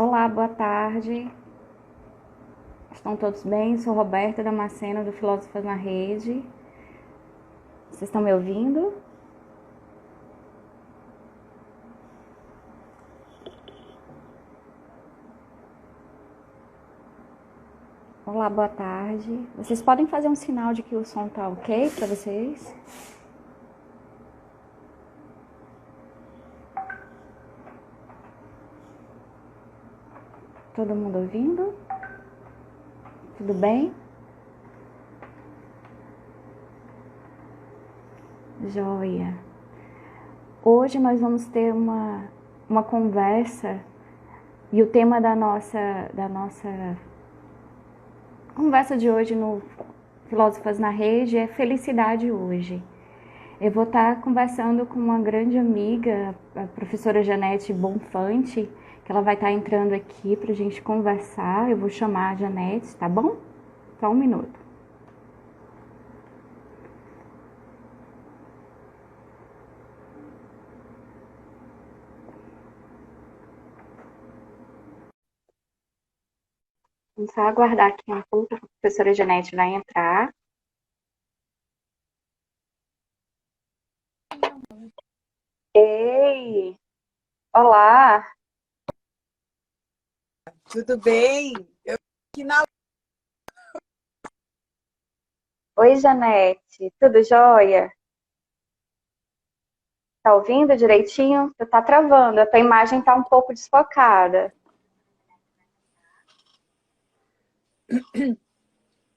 Olá, boa tarde. Estão todos bem? Sou Roberta Damasceno, do Filósofos na Rede. Vocês estão me ouvindo? Olá, boa tarde. Vocês podem fazer um sinal de que o som tá ok para vocês? Todo mundo ouvindo? Tudo bem? Joia. Hoje nós vamos ter uma conversa e o tema da nossa conversa de hoje no Filósofas na Rede é felicidade hoje. Eu vou estar conversando com uma grande amiga, a professora Janete Bonfante, que ela vai estar entrando aqui para a gente conversar. Eu vou chamar a Janete, tá bom? Só um minuto. Vamos só aguardar aqui um pouco, a professora Janete vai entrar. Ei! Olá! Tudo bem? Eu aqui na Oi, Janete, tudo jóia? Tá ouvindo direitinho? Tu tá travando, a tua imagem tá um pouco desfocada. Oi,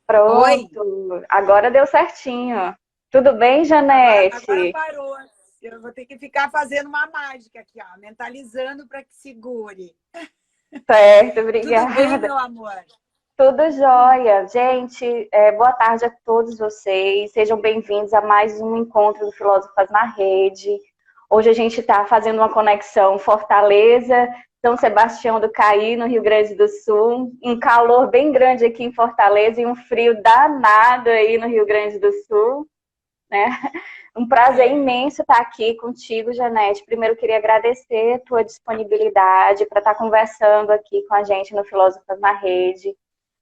Pronto, agora deu certinho. Tudo bem, agora Janete? parou. Eu vou ter que ficar fazendo uma mágica aqui, ó, mentalizando para que segure. Certo, Tudo bem, obrigada. meu amor? Tudo jóia. Gente, boa tarde a todos vocês. Sejam bem-vindos a mais um encontro do Filósofas na Rede. Hoje a gente está fazendo uma conexão Fortaleza, São Sebastião do Caí, no Rio Grande do Sul. Um calor bem grande aqui em Fortaleza e um frio danado aí no Rio Grande do Sul, né? Um prazer É, imenso estar aqui contigo, Janete. Primeiro, queria agradecer a tua disponibilidade para estar conversando aqui com a gente no Filósofas na Rede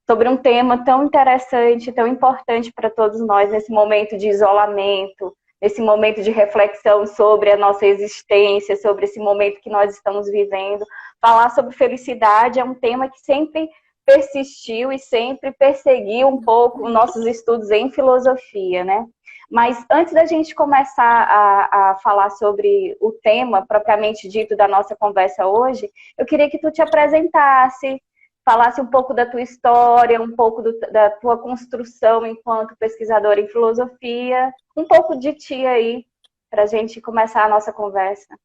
sobre um tema tão interessante, tão importante para todos nós nesse momento de isolamento, nesse momento de reflexão sobre a nossa existência, sobre esse momento que nós estamos vivendo. Falar sobre felicidade é um tema que sempre persistiu e sempre perseguiu um pouco os nossos estudos em filosofia, né? Mas antes da gente começar a falar sobre o tema propriamente dito da nossa conversa hoje, eu queria que tu te apresentasse, falasse um pouco da tua história, um pouco da tua construção enquanto pesquisadora em filosofia, um pouco de ti aí, para a gente começar a nossa conversa.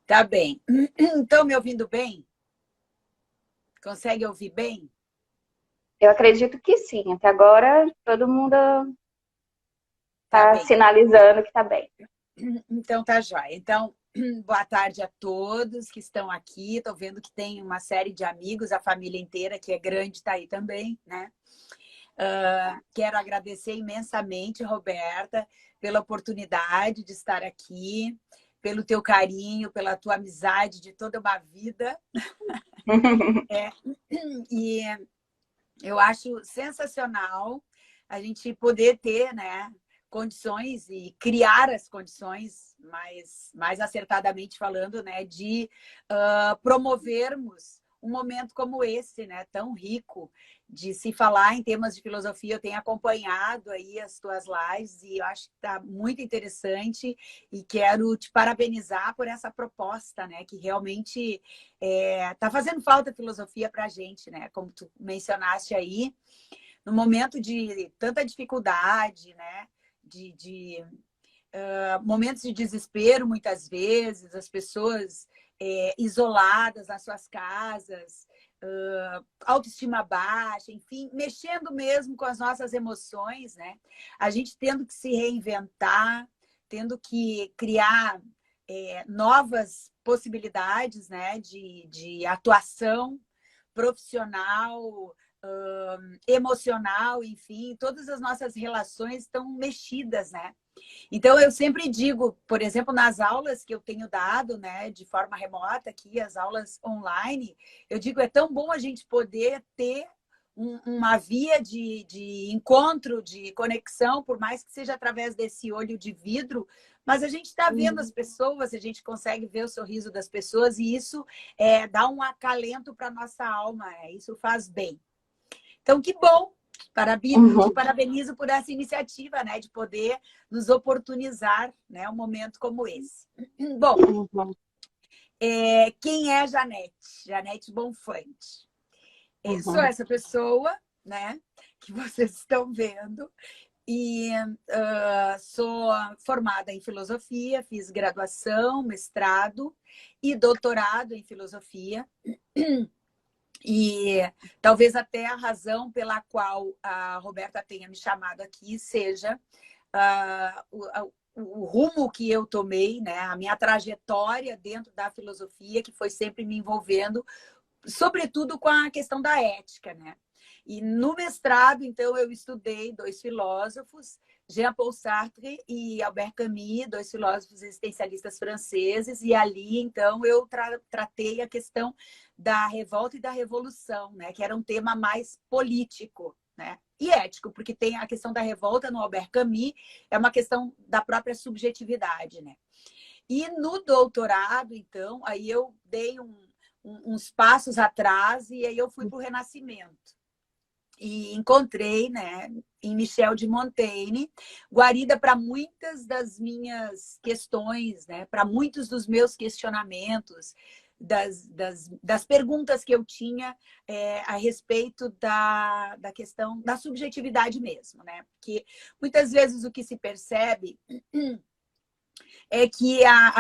tá bem. Estão me ouvindo bem? Consegue ouvir bem? Eu acredito que sim, até agora todo mundo Tá está bem. sinalizando que está bem. Então tá jóia. Então, boa tarde a todos que estão aqui. Estou vendo que tem uma série de amigos, a família inteira, que é grande, está aí também, né? Quero agradecer imensamente, Roberta, pela oportunidade de estar aqui, pelo teu carinho, pela tua amizade de toda uma vida. É, e eu acho sensacional a gente poder ter, né, condições e criar as condições, mais acertadamente falando, né, de promovermos um momento como esse, né, tão rico de se falar em temas de filosofia. Eu tenho acompanhado aí as tuas lives e eu acho que está muito interessante e quero te parabenizar por essa proposta, né, que realmente está fazendo falta filosofia para a gente, né, como tu mencionaste aí, no momento de tanta dificuldade, né, de momentos de desespero, muitas vezes, as pessoas isoladas nas suas casas, autoestima baixa, enfim, mexendo mesmo com as nossas emoções, né? A gente tendo que se reinventar, tendo que criar novas possibilidades, né, de atuação profissional, emocional, enfim, todas as nossas relações estão mexidas, né? Então, eu sempre digo, por exemplo, nas aulas que eu tenho dado, né, de forma remota aqui, as aulas online, eu digo, é tão bom a gente poder ter uma via de encontro, de conexão, por mais que seja através desse olho de vidro, mas a gente está vendo as pessoas, a gente consegue ver o sorriso das pessoas e isso dá um acalento para a nossa alma, isso faz bem. Então, que bom! Te parabenizo por essa iniciativa, né, de poder nos oportunizar, né, um momento como esse. Bom, quem é Janete? Janete Bonfante. Eu sou essa pessoa, né, que vocês estão vendo, e sou formada em filosofia, fiz graduação, mestrado e doutorado em filosofia. E talvez até a razão pela qual a Roberta tenha me chamado aqui seja o rumo que eu tomei, né? A minha trajetória dentro da filosofia, que foi sempre me envolvendo, sobretudo com a questão da ética, né? E no mestrado, então, eu estudei 2 filósofos, Jean-Paul Sartre e Albert Camus, 2 filósofos existencialistas franceses, e ali, então, eu tratei a questão da revolta e da revolução, né? Que era um tema mais político, né? E ético, porque tem a questão da revolta no Albert Camus, é uma questão da própria subjetividade, né? E no doutorado, então, aí eu dei uns passos atrás e aí eu fui para o Renascimento. E encontrei, né, em Michel de Montaigne, guarida para muitas das minhas questões, né, para muitos dos meus questionamentos, das perguntas que eu tinha a respeito da questão da subjetividade mesmo, né? Porque muitas vezes o que se percebe é que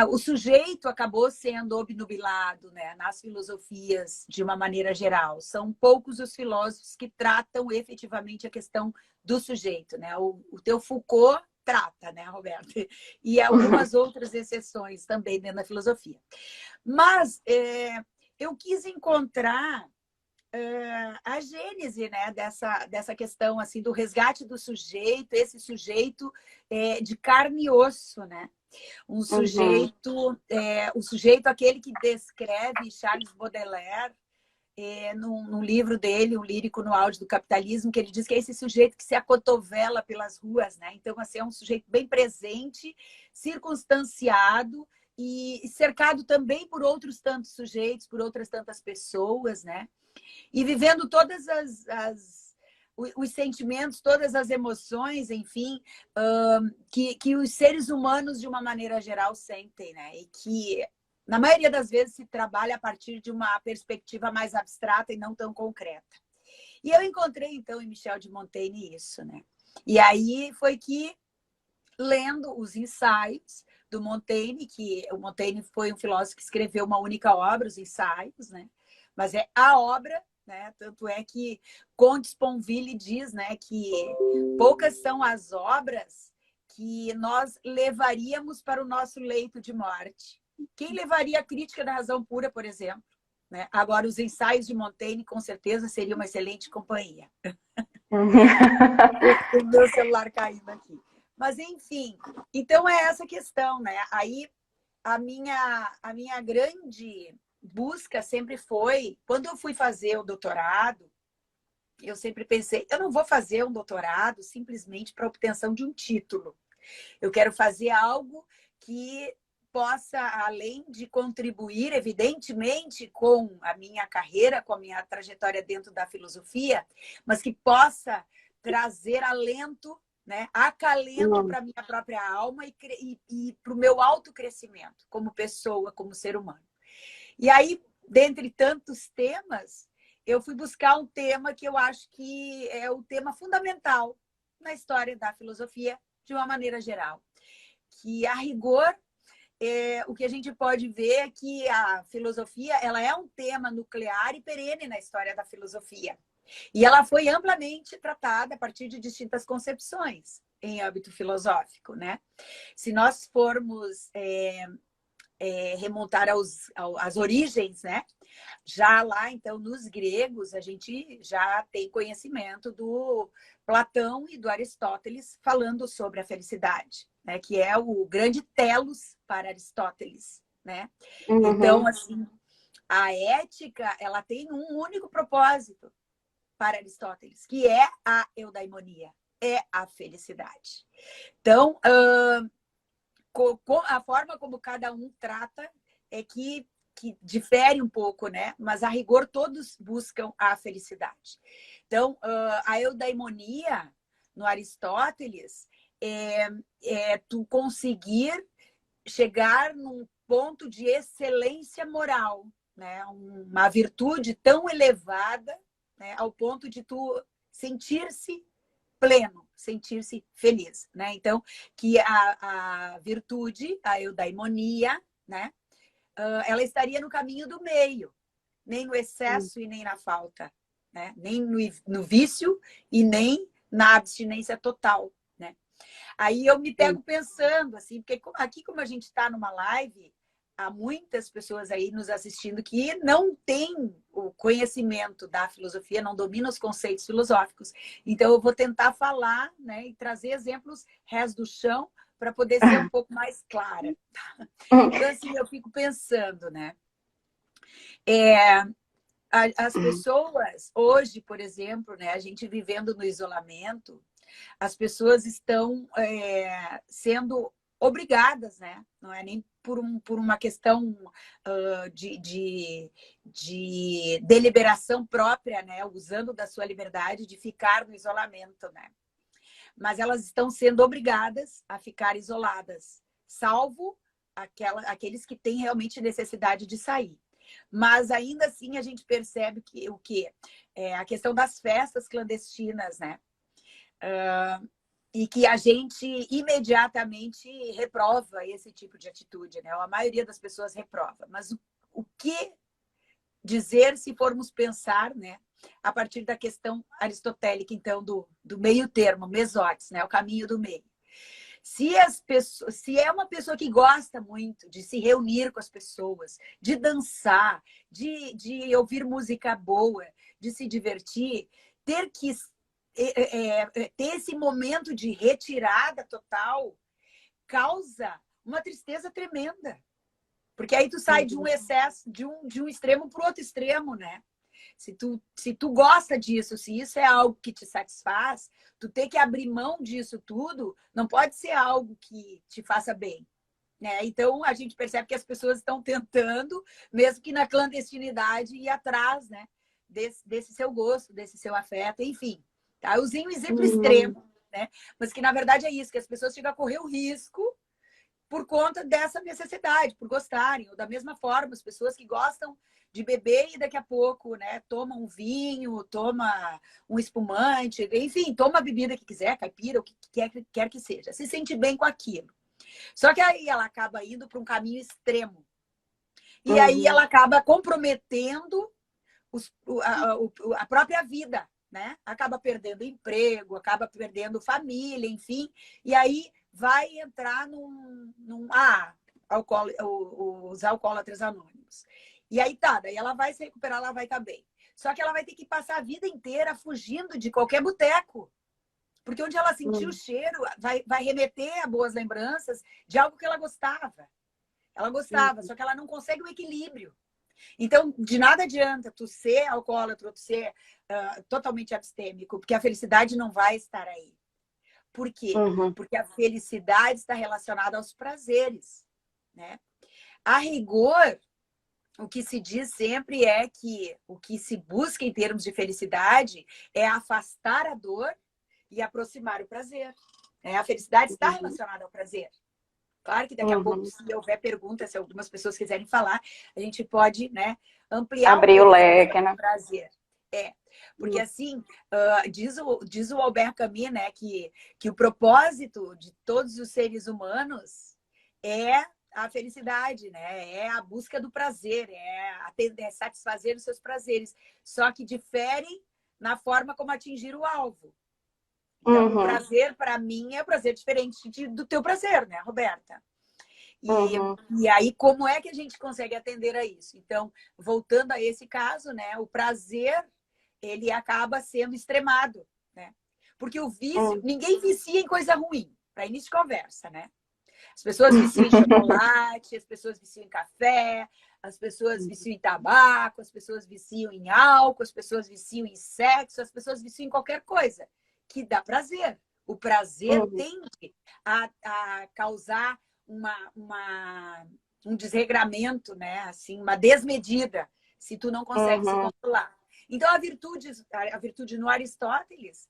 o sujeito acabou sendo obnubilado, né, nas filosofias de uma maneira geral. São poucos os filósofos que tratam efetivamente a questão do sujeito, né? O teu Foucault trata, né, Roberto? E algumas outras exceções também dentro da filosofia. Mas eu quis encontrar a gênese, né, dessa questão assim do resgate do sujeito, esse sujeito de carne e osso, né? Um sujeito, o sujeito aquele que descreve Charles Baudelaire num livro dele, O Lírico no Auge do Capitalismo, que ele diz que é esse sujeito que se acotovela pelas ruas, né? Então, assim, é um sujeito bem presente, circunstanciado e cercado também por outros tantos sujeitos, por outras tantas pessoas, né? E vivendo todas os sentimentos, todas as emoções, enfim, que os seres humanos, de uma maneira geral, sentem, né? E que, na maioria das vezes, se trabalha a partir de uma perspectiva mais abstrata e não tão concreta. E eu encontrei, então, em Michel de Montaigne isso, né? E aí foi que, lendo os ensaios do Montaigne, que o Montaigne foi um filósofo que escreveu uma única obra, os ensaios, né? Mas é a obra, né? Tanto é que Comte Sponville diz, né, que poucas são as obras que nós levaríamos para o nosso leito de morte. Quem levaria a Crítica da Razão Pura, por exemplo? Né? Agora, os ensaios de Montaigne, com certeza, seria uma excelente companhia. O meu celular caindo aqui. Mas, enfim, então é essa questão, né? Aí, a minha grande busca sempre foi, quando eu fui fazer o doutorado, eu sempre pensei, eu não vou fazer um doutorado simplesmente para obtenção de um título. Eu quero fazer algo que possa, além de contribuir, evidentemente, com a minha carreira, com a minha trajetória dentro da filosofia, mas que possa trazer alento, né, acalento para a minha própria alma e para o meu autocrescimento como pessoa, como ser humano. E aí, dentre tantos temas, eu fui buscar um tema que eu acho que é o tema fundamental na história da filosofia, de uma maneira geral. Que, a rigor, o que a gente pode ver é que a filosofia ela é um tema nuclear e perene na história da filosofia. E ela foi amplamente tratada a partir de distintas concepções em âmbito filosófico, né? Se nós formos remontar às origens, né? Já lá, então, nos gregos, a gente já tem conhecimento do Platão e do Aristóteles falando sobre a felicidade, né? Que é o grande telos para Aristóteles, né? Então, Uhum. assim, a ética, ela tem um único propósito para Aristóteles, que é a eudaimonia, é a felicidade. Então, a forma como cada um trata é que difere um pouco, né? Mas a rigor todos buscam a felicidade. Então, a eudaimonia no Aristóteles é tu conseguir chegar num ponto de excelência moral, né? Uma virtude tão elevada, né? Ao ponto de tu sentir-se pleno, sentir-se feliz, né? Então, que a virtude, a eudaimonia, né? Ela estaria no caminho do meio, nem no excesso e nem na falta, né? Nem no vício e nem na abstinência total, né? Aí eu me pego pensando, assim, porque aqui como a gente está numa live, há muitas pessoas aí nos assistindo que não têm o conhecimento da filosofia, não dominam os conceitos filosóficos. Então, eu vou tentar falar, né, e trazer exemplos rés do chão para poder ser um pouco mais clara. Então, assim, eu fico pensando, né? As pessoas, hoje, por exemplo, né, a gente vivendo no isolamento, as pessoas estão sendo obrigadas, né? Não é nem por uma questão de deliberação própria, né? Usando da sua liberdade de ficar no isolamento, né? Mas elas estão sendo obrigadas a ficar isoladas, salvo aqueles que têm realmente necessidade de sair. Mas ainda assim a gente percebe que o que a questão das festas clandestinas, né? E que a gente imediatamente reprova esse tipo de atitude, né? A maioria das pessoas reprova. Mas o que dizer se formos pensar, né? A partir da questão aristotélica, então, do meio termo, mesotes, né? O caminho do meio. Se é uma pessoa que gosta muito de se reunir com as pessoas, de dançar, de ouvir música boa, de se divertir, ter que ter esse momento de retirada total causa uma tristeza tremenda. Porque aí tu sai de um excesso, de um extremo para o outro extremo, né? Se tu gosta disso, se isso é algo que te satisfaz, tu ter que abrir mão disso tudo não pode ser algo que te faça bem, né? Então, a gente percebe que as pessoas estão tentando, mesmo que na clandestinidade, ir atrás, né? Desse seu gosto, desse seu afeto, enfim. Tá? Eu usei um exemplo extremo, né? Mas que, na verdade, é isso, que as pessoas chegam a correr o risco por conta dessa necessidade, por gostarem. Ou da mesma forma, as pessoas que gostam de beber e daqui a pouco, né, toma um vinho, toma um espumante, enfim, toma a bebida que quiser, caipira, o que quer que seja. Se sente bem com aquilo. Só que aí ela acaba indo para um caminho extremo. E aí ela acaba comprometendo a própria vida, né? Acaba perdendo emprego, acaba perdendo família, enfim. E aí vai entrar os alcoólatras anônimos. E aí tá, daí ela vai se recuperar, ela vai estar bem. Só que ela vai ter que passar a vida inteira fugindo de qualquer boteco. Porque onde ela sentiu o cheiro, vai remeter a boas lembranças de algo que ela gostava. Ela gostava, só que ela não consegue o equilíbrio. Então, de nada adianta tu ser alcoólatra ou tu ser totalmente abstêmico, porque a felicidade não vai estar aí. Por quê? Porque a felicidade está relacionada aos prazeres, né? A rigor, o que se diz sempre é que o que se busca em termos de felicidade é afastar a dor e aproximar o prazer. A felicidade está relacionada ao prazer. Claro que daqui a pouco, se houver perguntas, se algumas pessoas quiserem falar, a gente pode, né, ampliar um Abrir o pouco leque, esse né? prazer. Porque assim, diz o Albert Camus, né, que o propósito de todos os seres humanos é a felicidade, né? É a busca do prazer, é satisfazer os seus prazeres. Só que diferem na forma como atingir o alvo. Então, o prazer, para mim, é um prazer diferente do teu prazer, né, Roberta? Uhum. E aí, como é que a gente consegue atender a isso? Então, voltando a esse caso, né, o prazer, ele acaba sendo extremado, né? Porque o vício, Uhum. ninguém vicia em coisa ruim, para início de conversa, né? As pessoas viciam em chocolate, as pessoas viciam em café, as pessoas viciam em tabaco, as pessoas viciam em álcool, as pessoas viciam em sexo, as pessoas viciam em qualquer coisa que dá prazer. O prazer Uhum. tende a causar um desregramento, né? Assim, uma desmedida, se tu não consegue se Uhum. controlar. Então, a virtude no Aristóteles,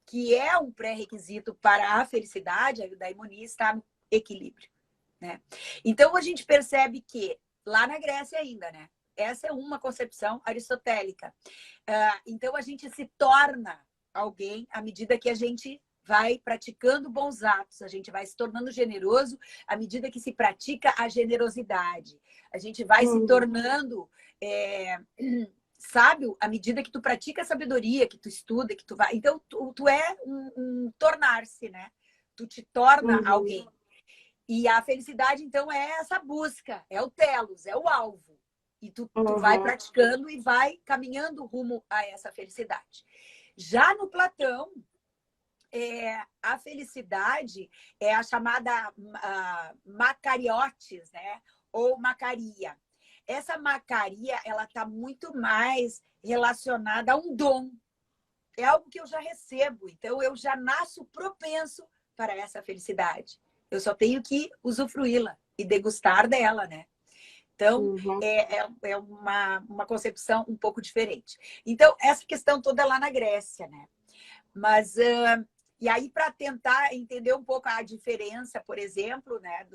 que é um pré-requisito para a felicidade, a eudaimonia, está no equilíbrio, né? Então, a gente percebe que, lá na Grécia ainda, né? Essa é uma concepção aristotélica. Então, a gente se torna alguém à medida que a gente vai praticando bons atos, a gente vai se tornando generoso à medida que se pratica a generosidade. A gente vai se tornando sábio à medida que tu pratica a sabedoria, que tu estuda, que tu vai. Então, tu é um tornar-se, né? Tu te torna alguém. E a felicidade, então, é essa busca, é o telos, é o alvo. E tu vai praticando e vai caminhando rumo a essa felicidade. Já no Platão, a felicidade é a chamada macariotes, né? Ou macaria. Essa macaria, ela está muito mais relacionada a um dom. É algo que eu já recebo, então eu já nasço propenso para essa felicidade. Eu só tenho que usufruí-la e degustar dela, né? Então, é uma concepção um pouco diferente. Então, essa questão toda é lá na Grécia, né? Mas, e aí, para tentar entender um pouco a diferença, por exemplo, né,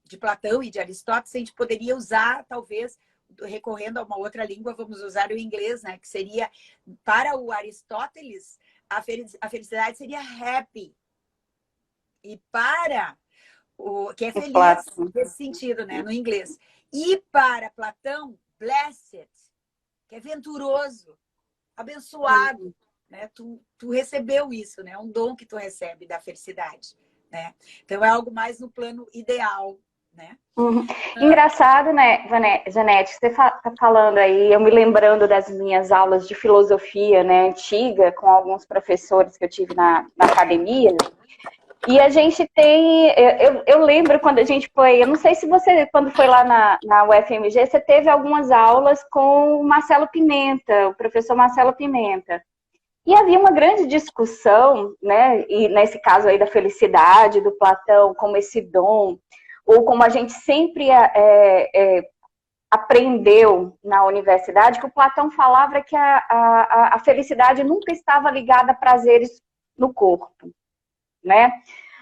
de Platão e de Aristóteles, a gente poderia usar, talvez, recorrendo a uma outra língua, vamos usar o inglês, né? Que seria, para o Aristóteles, a felicidade seria happy. E para o que é feliz, nesse sentido, né? No inglês. E para Platão, blessed, que é venturoso, abençoado. Né? Tu recebeu isso, né? Um dom que tu recebe da felicidade. Né? Então, é algo mais no plano ideal, né? Engraçado, né, Janete, você tá falando aí, eu me lembrando das minhas aulas de filosofia, né, antiga, com alguns professores que eu tive na academia, e a gente tem, eu lembro quando a gente foi, eu não sei se você, quando foi lá na UFMG, você teve algumas aulas com o Marcelo Pimenta, o professor Marcelo Pimenta. E havia uma grande discussão, né, e nesse caso aí da felicidade, do Platão, como esse dom, ou como a gente sempre aprendeu na universidade, que o Platão falava que a felicidade nunca estava ligada a prazeres no corpo, né?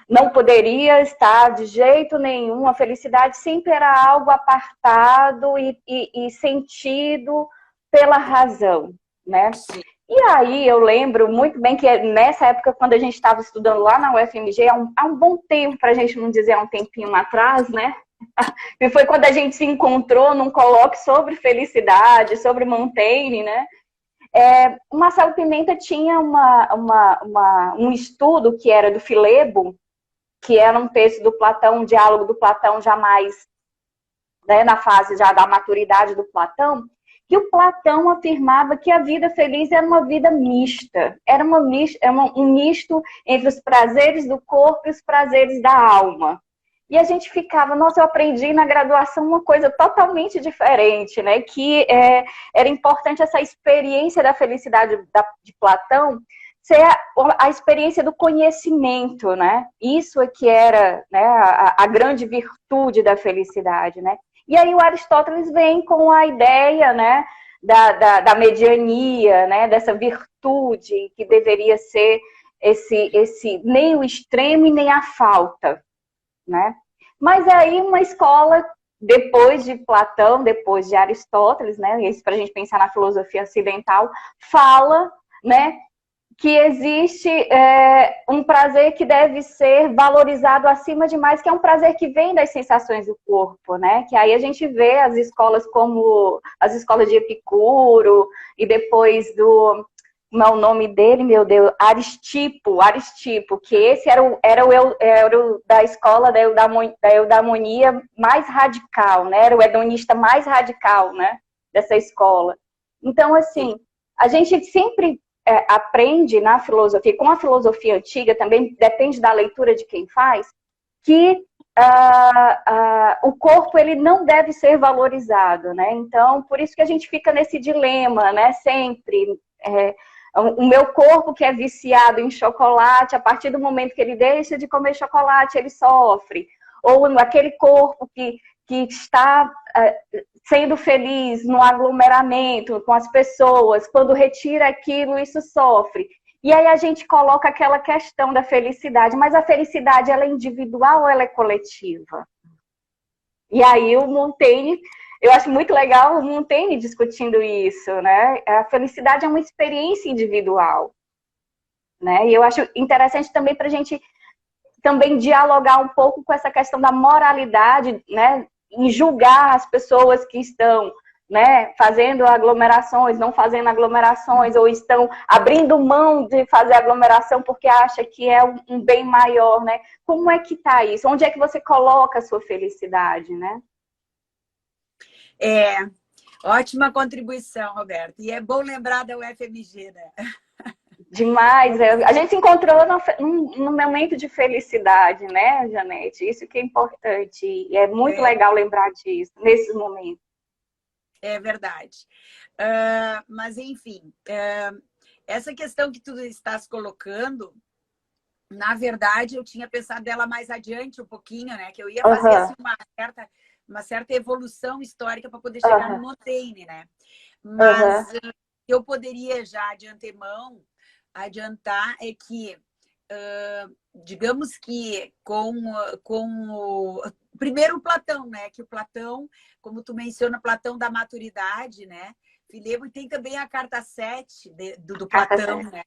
Não poderia estar de jeito nenhum, a felicidade sempre era algo apartado e sentido pela razão, né? Sim. E aí eu lembro muito bem que nessa época, quando a gente estava estudando lá na UFMG, há um bom tempo, para a gente não dizer há um tempinho atrás, né? E foi quando a gente se encontrou num colóquio sobre felicidade, sobre Montaigne, né? O Marcelo Pimenta tinha um estudo que era do Filebo, que era um texto do Platão, um diálogo do Platão jamais, né, na fase já da maturidade do Platão, que o Platão afirmava que a vida feliz era uma vida mista, era um misto entre os prazeres do corpo e os prazeres da alma. E a gente ficava, nossa, eu aprendi na graduação uma coisa totalmente diferente, né? Que era importante essa experiência da felicidade de Platão ser a experiência do conhecimento, né? Isso é que era, né, a grande virtude da felicidade, né? E aí o Aristóteles vem com a ideia, né, da mediania, né, dessa virtude que deveria ser esse nem o extremo e nem a falta, né? Mas aí uma escola, depois de Platão, depois de Aristóteles, né, isso para a gente pensar na filosofia ocidental, fala, né, que existe um prazer que deve ser valorizado acima de mais, que é um prazer que vem das sensações do corpo, né? Que aí a gente vê as escolas como as escolas de Epicuro e depois como é o nome dele, meu Deus, Aristipo, que esse era o da escola da eudaimonia mais radical, né? Era o hedonista mais radical, né? Dessa escola. Então, assim, a gente sempre aprende na filosofia, com a filosofia antiga, também depende da leitura de quem faz, que o corpo ele não deve ser valorizado, né? Então, por isso que a gente fica nesse dilema, né? Sempre. O meu corpo que é viciado em chocolate, a partir do momento que ele deixa de comer chocolate, ele sofre. Ou aquele corpo que está sendo feliz no aglomeramento com as pessoas, quando retira aquilo, isso sofre. E aí a gente coloca aquela questão da felicidade, mas a felicidade ela é individual ou ela é coletiva? E aí o Montaigne, eu acho muito legal o Montaigne discutindo isso, né? A felicidade é uma experiência individual, né? E eu acho interessante também para a gente também dialogar um pouco com essa questão da moralidade, né? Em julgar as pessoas que estão, né, fazendo aglomerações, não fazendo aglomerações, ou estão abrindo mão de fazer aglomeração porque acha que é um bem maior, né? Como é que tá isso? Onde é que você coloca a sua felicidade, né? Ótima contribuição, Roberto. E é bom lembrar da UFMG, né? Demais. A gente se encontrou num momento de felicidade, né, Janete? Isso que é importante. E é muito legal lembrar disso, nesses momentos. É verdade. Mas, enfim, essa questão que tu estás colocando, na verdade, eu tinha pensado dela mais adiante um pouquinho, né? Que eu ia fazer assim, uma certa evolução histórica para poder chegar no Montaigne, né? Mas eu poderia já de antemão adiantar é que, digamos que com o primeiro Platão, né? Que o Platão, como tu menciona, Platão da maturidade, né? Filebo, e tem também a carta 7 do Platão, né?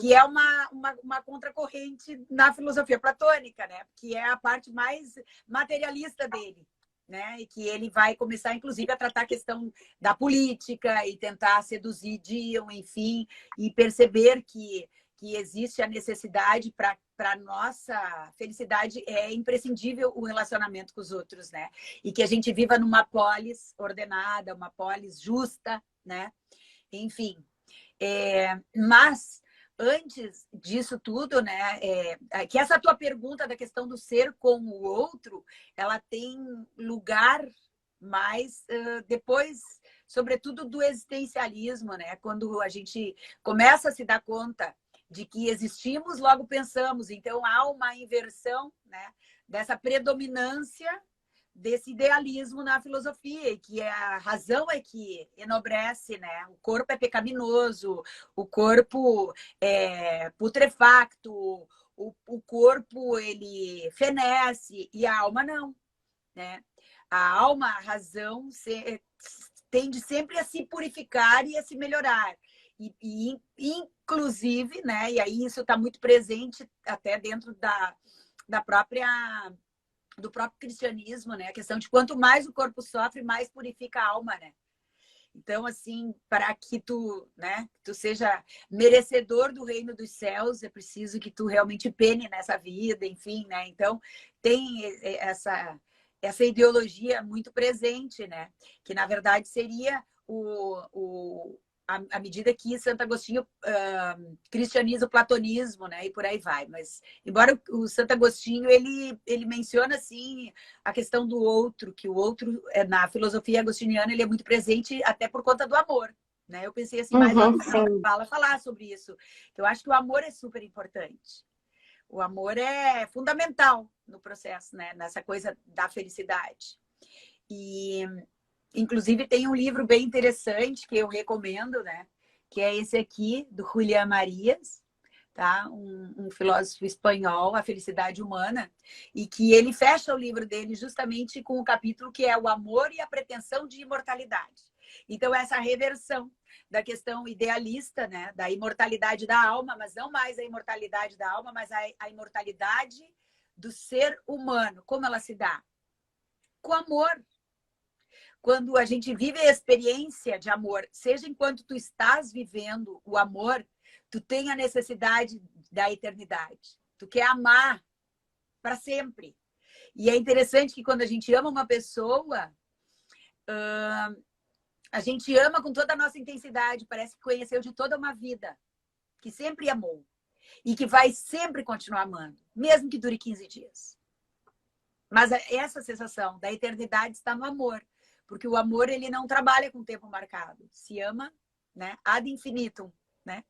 Que é uma contracorrente na filosofia platônica, né? Que é a parte mais materialista dele, né? E que ele vai começar, inclusive, a tratar a questão da política e tentar seduzir Dion, enfim, e perceber que existe a necessidade para a nossa felicidade, é imprescindível o relacionamento com os outros, né? E que a gente viva numa polis ordenada, uma polis justa, né? Enfim, mas antes disso tudo, né, que essa tua pergunta da questão do ser com o outro, ela tem lugar mais depois, sobretudo do existencialismo, né, quando a gente começa a se dar conta de que existimos, logo pensamos. Então há uma inversão, né, dessa predominância desse idealismo na filosofia, e que a razão é que enobrece, né? O corpo é pecaminoso, o corpo é putrefacto, o corpo ele fenece e a alma não, né? A alma, a razão, tende sempre a se purificar e a se melhorar. E inclusive, né? E aí isso está muito presente até dentro da própria do próprio cristianismo, né? A questão de quanto mais o corpo sofre, mais purifica a alma, né? Então, assim, para que tu, né, tu seja merecedor do reino dos céus, é preciso que tu realmente pene nessa vida, enfim, né? Então, tem essa ideologia muito presente, né? Que, na verdade, seria à medida que Santo Agostinho cristianiza o platonismo, né? E por aí vai. Mas, embora o Santo Agostinho, ele menciona, assim, a questão do outro, que o outro, na filosofia agostiniana, ele é muito presente até por conta do amor, né? Eu pensei, assim, mais lá no final da fala, falar sobre isso. Eu acho que o amor é super importante. O amor é fundamental no processo, né? Nessa coisa da felicidade. E... inclusive, tem um livro bem interessante que eu recomendo, né? Que é esse aqui, do Julián Marías, tá? Um filósofo espanhol, A Felicidade Humana, e que ele fecha o livro dele justamente com o capítulo que é o amor e a pretensão de imortalidade. Então, essa reversão da questão idealista, né? Da imortalidade da alma, mas não mais a imortalidade da alma, mas a imortalidade do ser humano. Como ela se dá? Com amor. quando a gente vive a experiência de amor, seja enquanto tu estás vivendo o amor, tu tem a necessidade da eternidade. Tu quer amar para sempre. E é interessante que quando a gente ama uma pessoa, a gente ama com toda a nossa intensidade, parece que conheceu de toda uma vida, que sempre amou e que vai sempre continuar amando, mesmo que dure 15 dias. Mas essa sensação da eternidade está no amor, porque o amor ele não trabalha com tempo marcado, se ama, né, ad infinitum, né?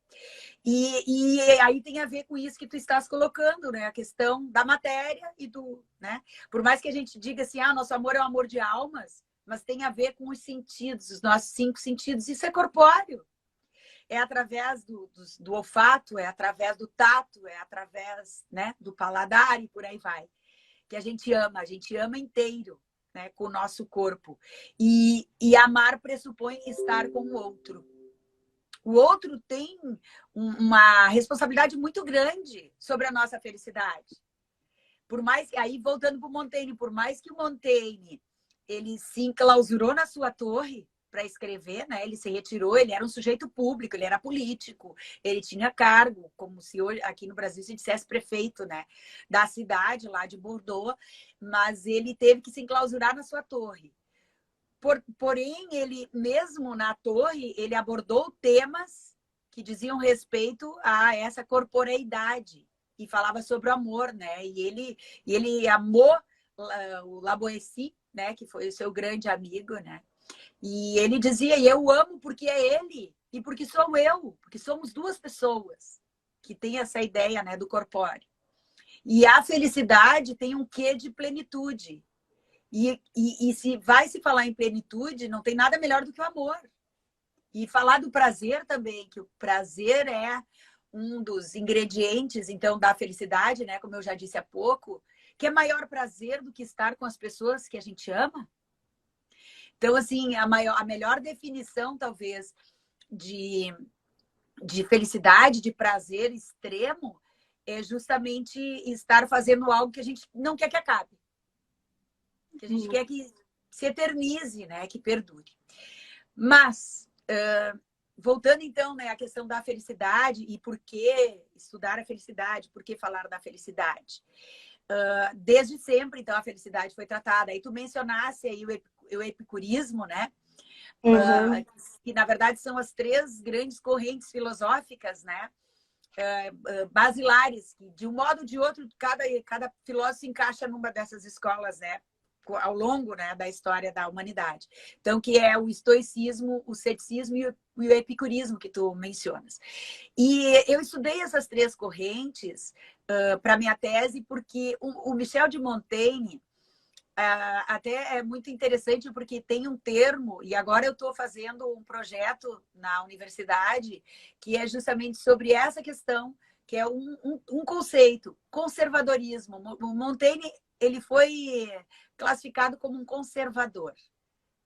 E aí tem a ver com isso que tu estás colocando, né? A questão da matéria e do, né? Por mais que a gente diga assim, nosso amor é um amor de almas, mas tem a ver com os sentidos, os nossos 5 sentidos. Isso é corpóreo. É através do olfato, é através do tato, é através, né, do paladar e por aí vai. Que a gente ama inteiro, né, com o nosso corpo. E amar pressupõe estar com o outro. O outro tem uma responsabilidade muito grande sobre a nossa felicidade. Por mais que, aí voltando para o Montaigne, por mais que o Montaigne ele se enclausurou na sua torre para escrever, né? Ele se retirou, ele era um sujeito público, ele era político, ele tinha cargo, como se hoje aqui no Brasil se dissesse prefeito, né? Da cidade lá de Bordeaux, mas ele teve que se enclausurar na sua torre. Porém, ele mesmo na torre, ele abordou temas que diziam respeito a essa corporeidade e falava sobre o amor, né? E ele amou o Lavoisier, né? Que foi o seu grande amigo, né? E ele dizia, eu amo porque é ele e porque sou eu, porque somos duas pessoas que têm essa ideia, né, do corpóreo. E a felicidade tem um quê de plenitude. E se vai se falar em plenitude, não tem nada melhor do que o amor. E falar do prazer também, que o prazer é um dos ingredientes, então, da felicidade, né? Como eu já disse há pouco, que é maior prazer do que estar com as pessoas que a gente ama. Então, assim, a melhor definição, talvez, de felicidade, de prazer extremo, é justamente estar fazendo algo que a gente não quer que acabe. Que a gente quer que se eternize, né? Que perdure. Mas, voltando então, né, à questão da felicidade e por que estudar a felicidade, por que falar da felicidade. Desde sempre, então, a felicidade foi tratada. Aí tu mencionasse aí o epicurismo, né? Uhum. Que, na verdade, são as 3 grandes correntes filosóficas, né? Basilares, que de um modo ou de outro, cada filósofo se encaixa numa dessas escolas, né? Ao longo, né, da história da humanidade. Então, que é o estoicismo, o ceticismo e o epicurismo que tu mencionas. E eu estudei essas 3 correntes para minha tese porque o Michel de Montaigne até é muito interessante porque tem um termo, e agora eu estou fazendo um projeto na universidade que é justamente sobre essa questão, que é um conceito, conservadorismo. O Montaigne ele foi classificado como um conservador.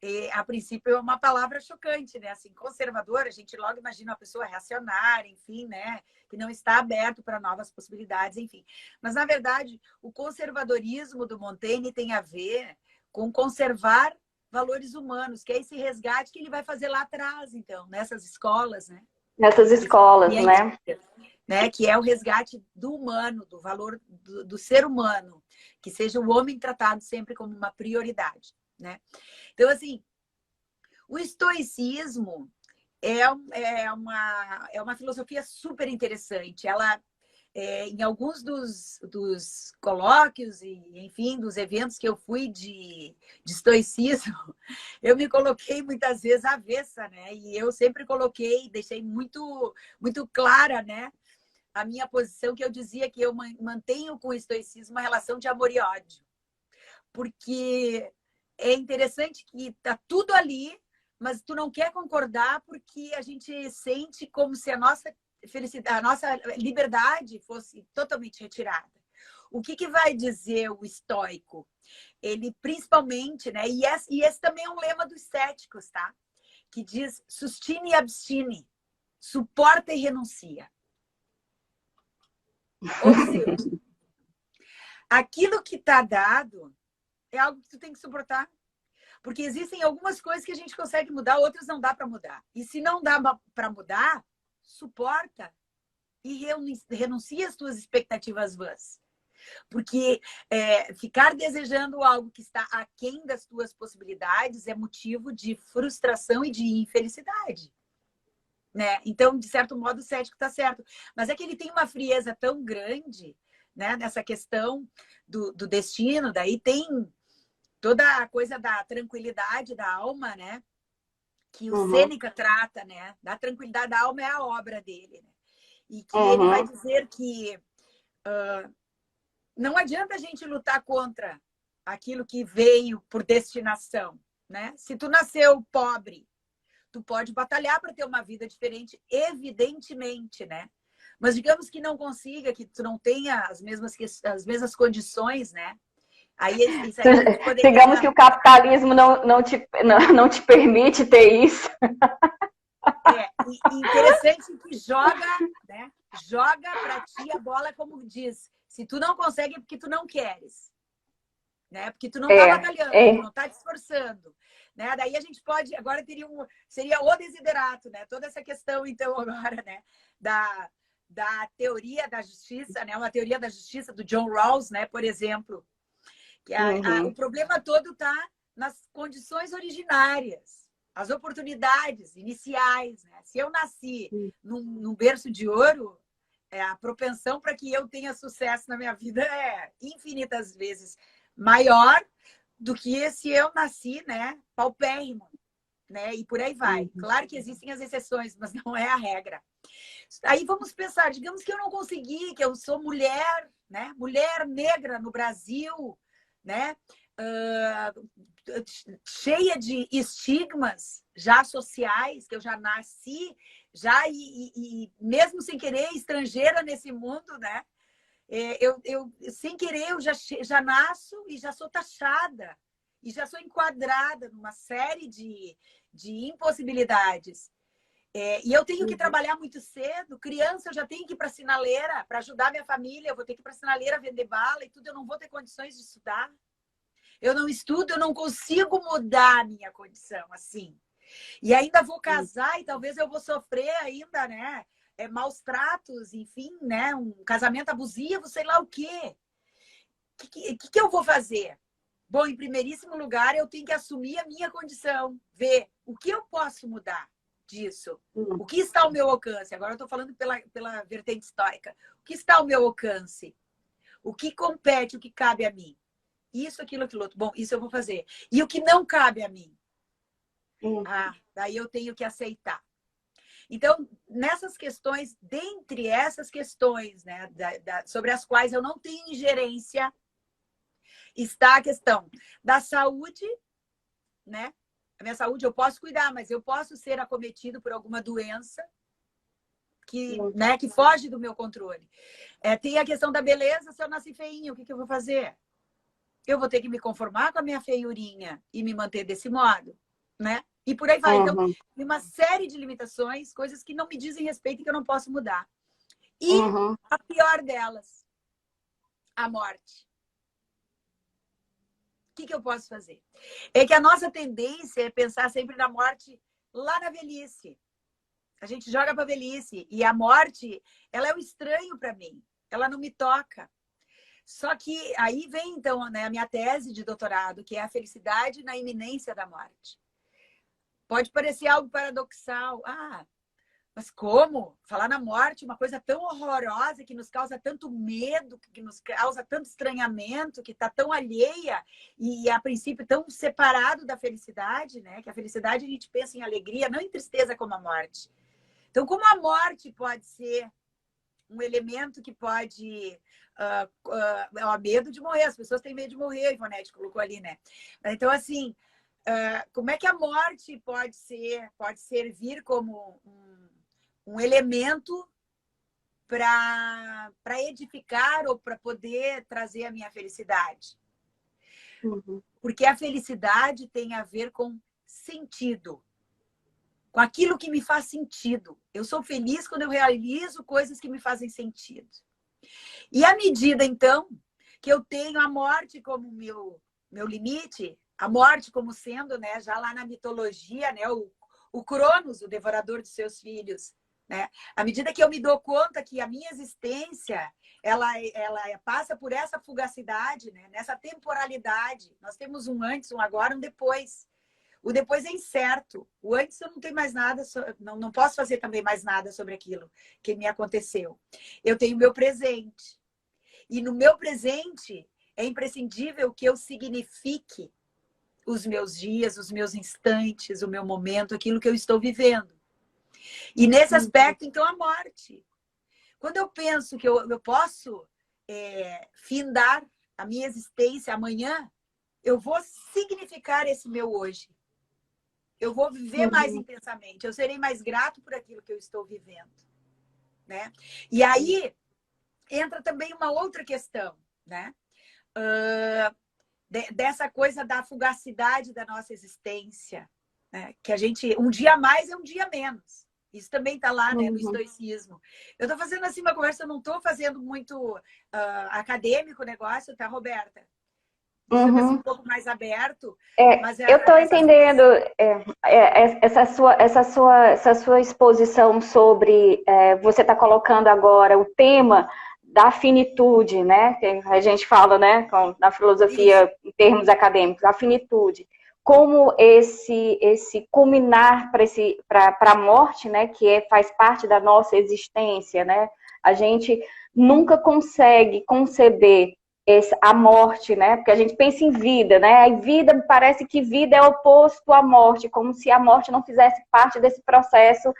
E, a princípio, é uma palavra chocante, né? Assim, conservador, a gente logo imagina uma pessoa reacionária, enfim, né? Que não está aberto para novas possibilidades, enfim. Mas, na verdade, o conservadorismo do Montaigne tem a ver com conservar valores humanos, que é esse resgate que ele vai fazer lá atrás, então, nessas escolas, né? Nessas escolas, né? Né? Que é o resgate do humano, do valor do ser humano, que seja o homem tratado sempre como uma prioridade, né? Então, assim, o estoicismo é uma filosofia super interessante. Ela, em alguns dos colóquios e, enfim, dos eventos que eu fui de estoicismo, eu me coloquei muitas vezes avessa, né? E eu sempre coloquei, deixei muito, muito clara, né? A minha posição, que eu dizia que eu mantenho com o estoicismo uma relação de amor e ódio. Porque é interessante que está tudo ali, mas tu não quer concordar porque a gente sente como se a nossa felicidade, a nossa liberdade fosse totalmente retirada. O que vai dizer o estoico? Ele principalmente, né? E esse também é um lema dos céticos, tá? Que diz sustine e abstine, suporta e renuncia. Ou seja, aquilo que está dado é algo que tu tem que suportar. Porque existem algumas coisas que a gente consegue mudar, outras não dá para mudar. E se não dá para mudar, suporta e renuncia às tuas expectativas vãs. Porque ficar desejando algo que está aquém das tuas possibilidades é motivo de frustração e de infelicidade. Né? Então, de certo modo, o cético está certo. Mas é que ele tem uma frieza tão grande, né, nessa questão do destino, daí tem toda a coisa da tranquilidade da alma, né? Que o Sêneca trata, né? Da tranquilidade da alma é a obra dele. Né? E que ele vai dizer que não adianta a gente lutar contra aquilo que veio por destinação, né? Se tu nasceu pobre, tu pode batalhar para ter uma vida diferente, evidentemente, né? Mas digamos que não consiga, que tu não tenha as mesmas condições, né? Aí isso aí a gente poderia... Digamos que o capitalismo não te permite ter isso. E interessante que joga, né? Joga para ti a bola, como diz. Se tu não consegue, é porque tu não queres. Né? Porque tu não tá batalhando, tu não tá te esforçando. Né? Daí a gente pode, agora seria o desiderato, né? Toda essa questão, então, agora, né? Da teoria da justiça, né? Uma teoria da justiça do John Rawls, né? Por exemplo. Que o problema todo está nas condições originárias, as oportunidades iniciais. Né? Se eu nasci num berço de ouro, a propensão para que eu tenha sucesso na minha vida é infinitas vezes maior do que se eu nasci, né, paupérrimo, né? E por aí vai. Claro que existem as exceções, mas não é a regra. Aí vamos pensar, digamos que eu não consegui, que eu sou mulher, né? Mulher negra no Brasil, né? Cheia de estigmas já sociais, que eu já nasci, já e mesmo sem querer, estrangeira nesse mundo, né? Eu sem querer, eu já nasço e já sou taxada, e já sou enquadrada numa série de impossibilidades. E eu tenho que trabalhar muito cedo. Criança, eu já tenho que ir para a sinaleira para ajudar minha família. Eu vou ter que ir para a sinaleira vender bala e tudo. Eu não vou ter condições de estudar. Eu não estudo, eu não consigo mudar a minha condição assim. E ainda vou casar e talvez eu vou sofrer ainda, né? Maus tratos, enfim, né? Um casamento abusivo, sei lá o quê. O que eu vou fazer? Bom, em primeiríssimo lugar, eu tenho que assumir a minha condição, ver o que eu posso mudar disso. O que está ao meu alcance? Agora eu estou falando pela vertente histórica. O que está ao meu alcance? O que compete, o que cabe a mim? Isso, aquilo, aquilo outro. Bom, isso eu vou fazer. E o que não cabe a mim? Daí eu tenho que aceitar. Então, nessas questões, dentre essas questões, né, sobre as quais eu não tenho ingerência, está a questão da saúde, né? A minha saúde eu posso cuidar, mas eu posso ser acometido por alguma doença né, que foge do meu controle. Tem a questão da beleza, se eu nasci feinho, o que eu vou fazer? Eu vou ter que me conformar com a minha feiurinha e me manter desse modo, né? E por aí vai. Então, tem uma série de limitações, coisas que não me dizem respeito e que eu não posso mudar. E a pior delas, a morte. O que eu posso fazer? É que a nossa tendência é pensar sempre na morte lá na velhice. A gente joga para a velhice. E a morte, ela é um estranho para mim. Ela não me toca. Só que aí vem, então, né, a minha tese de doutorado, que é a felicidade na iminência da morte. Pode parecer algo paradoxal. Mas como? Falar na morte, uma coisa tão horrorosa, que nos causa tanto medo, que nos causa tanto estranhamento, que está tão alheia e, a princípio, tão separado da felicidade, né? Que a felicidade a gente pensa em alegria, não em tristeza como a morte. Então, como a morte pode ser um elemento que pode... medo de morrer, as pessoas têm medo de morrer, a Ivonete colocou ali, né? Então, assim, como é que a morte pode servir como um elemento para edificar ou para poder trazer a minha felicidade? Porque a felicidade tem a ver com sentido, com aquilo que me faz sentido. Eu sou feliz quando eu realizo coisas que me fazem sentido. E à medida, então, que eu tenho a morte como meu limite, a morte como sendo, né, já lá na mitologia, né, o Cronos, o devorador de seus filhos, né? À medida que eu me dou conta que a minha existência, ela passa por essa fugacidade, né, nessa temporalidade. Nós temos um antes, um agora, um depois. O depois é incerto. O antes eu não tenho mais nada, não posso fazer também mais nada sobre aquilo que me aconteceu. Eu tenho o meu presente. E no meu presente é imprescindível que eu signifique os meus dias, os meus instantes, o meu momento, aquilo que eu estou vivendo. E nesse aspecto, então, a morte. Quando eu penso que eu posso findar a minha existência amanhã, eu vou significar esse meu hoje. Eu vou viver mais intensamente. Eu serei mais grato por aquilo que eu estou vivendo, né? E aí entra também uma outra questão, né? Dessa coisa da fugacidade da nossa existência, né? Que a gente, um dia a mais é um dia a menos. Isso também está lá, né, no estoicismo. Eu estou fazendo assim uma conversa, eu não estou fazendo muito acadêmico o negócio, tá, Roberta? Deixando assim um pouco mais aberto. Mas eu estou entendendo essa sua exposição sobre você está colocando agora o tema da finitude, né? Que a gente fala, né, na filosofia, isso, em termos acadêmicos, a finitude. Como esse culminar para a morte, né, que faz parte da nossa existência, né? A gente nunca consegue conceber a morte, né? Porque a gente pensa em vida, né? A vida, parece que vida é oposto à morte, como se a morte não fizesse parte desse processo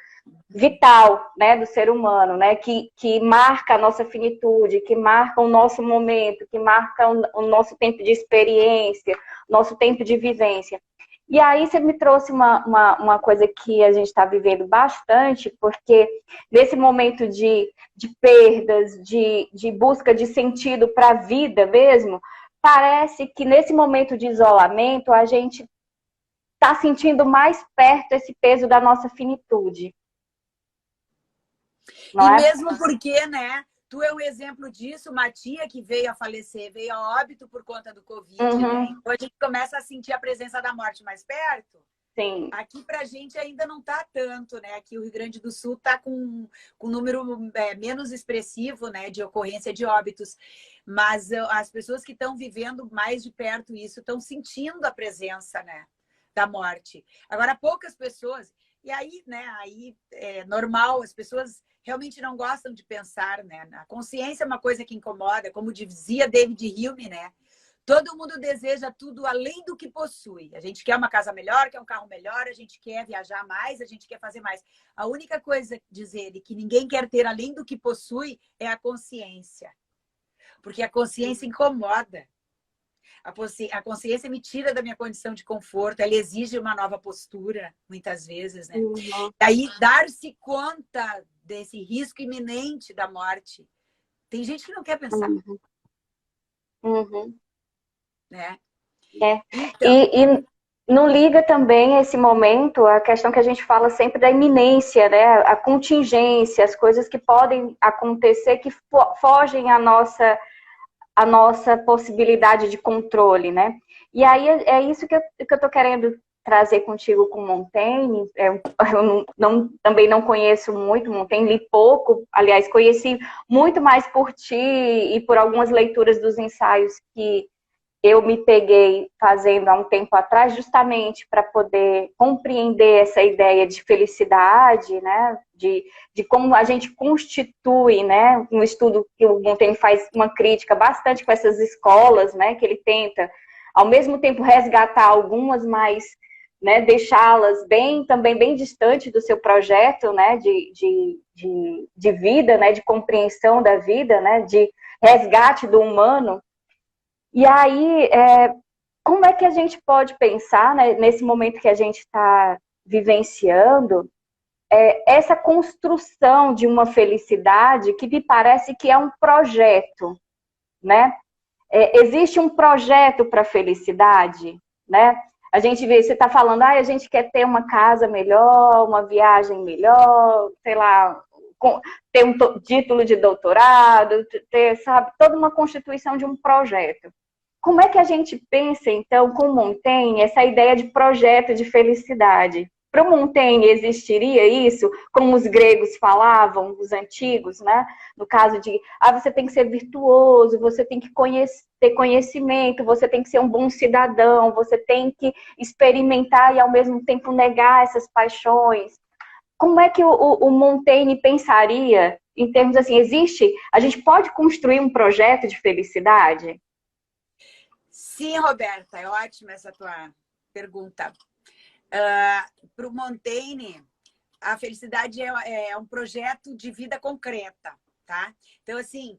vital, né, do ser humano, né? Que marca a nossa finitude, que marca o nosso momento, que marca o nosso tempo de experiência, nosso tempo de vivência. E aí você me trouxe uma coisa que a gente está vivendo bastante, porque nesse momento de perdas, de busca de sentido para a vida mesmo, parece que nesse momento de isolamento a gente está sentindo mais perto esse peso da nossa finitude. Não e mesmo porque, né? Tu é um exemplo disso, uma tia que veio a falecer, veio a óbito por conta do Covid, né? Então a gente começa a sentir a presença da morte mais perto. Sim. Aqui pra gente ainda não tá tanto, né? Aqui o Rio Grande do Sul tá com um número menos expressivo, né, de ocorrência de óbitos. Mas as pessoas que estão vivendo mais de perto isso estão sentindo a presença, né, da morte. Agora, poucas pessoas... E aí, né, aí é normal, as pessoas realmente não gostam de pensar, né? A consciência é uma coisa que incomoda, como dizia David Hume, né? Todo mundo deseja tudo além do que possui. A gente quer uma casa melhor, quer um carro melhor, a gente quer viajar mais, a gente quer fazer mais. A única coisa, diz ele, que ninguém quer ter além do que possui é a consciência. Porque a consciência incomoda. A consciência me tira da minha condição de conforto, ela exige uma nova postura, muitas vezes, né? Daí, dar-se conta desse risco iminente da morte. Tem gente que não quer pensar. Né? Então... E não liga também esse momento a questão que a gente fala sempre da iminência, né? A contingência, as coisas que podem acontecer que fogem à nossa possibilidade de controle, né? E aí é isso que eu estou querendo trazer contigo com Montaigne. Eu também não conheço muito Montaigne, li pouco, aliás, conheci muito mais por ti e por algumas leituras dos ensaios que eu me peguei fazendo há um tempo atrás, justamente para poder compreender essa ideia de felicidade, né? De como a gente constitui, né? Um estudo que o Montaigne faz uma crítica bastante com essas escolas, né? Que ele tenta, ao mesmo tempo, resgatar algumas, mas, né, deixá-las também bem distante do seu projeto, né? De vida, né? De compreensão da vida, né? De resgate do humano. E aí, como é que a gente pode pensar, né, nesse momento que a gente está vivenciando, essa construção de uma felicidade que me parece que é um projeto, né? Existe um projeto para a felicidade, né? A gente vê, você está falando, a gente quer ter uma casa melhor, uma viagem melhor, sei lá, ter um título de doutorado, ter, sabe, toda uma constituição de um projeto. Como é que a gente pensa, então, com Montaigne, essa ideia de projeto de felicidade? Para o Montaigne existiria isso, como os gregos falavam, os antigos, né? No caso de, você tem que ser virtuoso, você tem que ter conhecimento, você tem que ser um bom cidadão, você tem que experimentar e ao mesmo tempo negar essas paixões. Como é que o Montaigne pensaria em termos assim, a gente pode construir um projeto de felicidade? Sim, Roberta, é ótima essa tua pergunta. Para o Montaigne, a felicidade é um projeto de vida concreta, tá? Então, assim,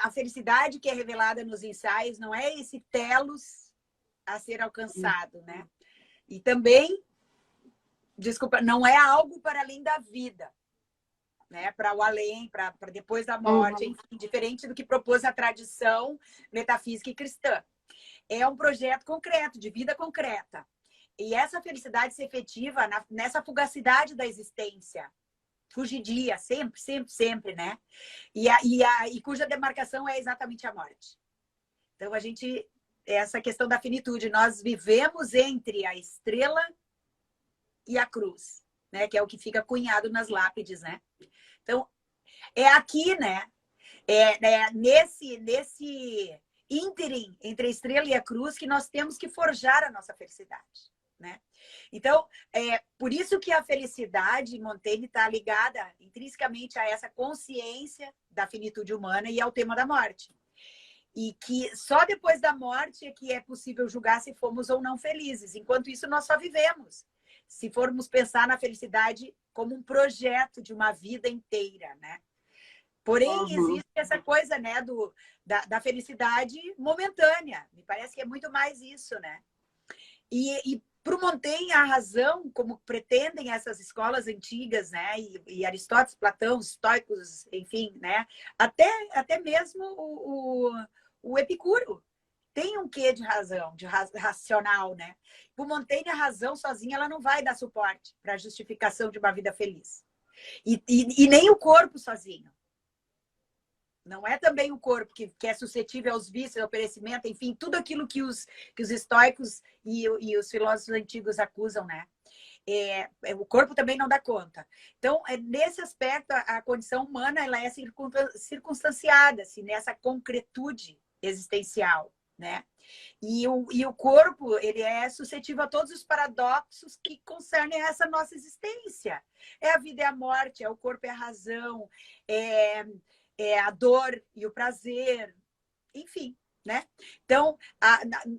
a felicidade que é revelada nos ensaios não é esse telos a ser alcançado, né? E também, desculpa, não é algo para além da vida, né? Para o além, para depois da morte, enfim, diferente do que propôs a tradição metafísica e cristã. É um projeto concreto, de vida concreta. E essa felicidade se efetiva nessa fugacidade da existência, fugidia, sempre, sempre, sempre, né? E cuja demarcação é exatamente a morte. Então, essa questão da finitude, nós vivemos entre a estrela e a cruz, né? Que é o que fica cunhado nas lápides, né? Então, é aqui, né? Nesse ínterim entre a estrela e a cruz que nós temos que forjar a nossa felicidade, né? Então, por isso que a felicidade, Montaigne, está ligada intrinsecamente a essa consciência da finitude humana e ao tema da morte. E que só depois da morte é que é possível julgar se fomos ou não felizes. Enquanto isso, nós só vivemos. Se formos pensar na felicidade como um projeto de uma vida inteira, né? Porém, existe essa coisa, né, da felicidade momentânea. Me parece que é muito mais isso, né? E para o Montaigne, a razão, como pretendem essas escolas antigas, né? E Aristóteles, Platão, os estoicos, enfim, né? Até mesmo o Epicuro tem um quê de razão, de racional, né? Para o Montaigne, a razão sozinha ela não vai dar suporte para a justificação de uma vida feliz. E nem o corpo sozinho. Não é também o corpo que é suscetível aos vícios, ao perecimento, enfim, tudo aquilo que os estoicos e os filósofos antigos acusam, né? O corpo também não dá conta. Então, nesse aspecto, a condição humana ela é circunstanciada assim, nessa concretude existencial, né? E o corpo ele é suscetível a todos os paradoxos que concernem essa nossa existência. É a vida e a morte, é o corpo e a razão, é a dor e o prazer, enfim, né? Então,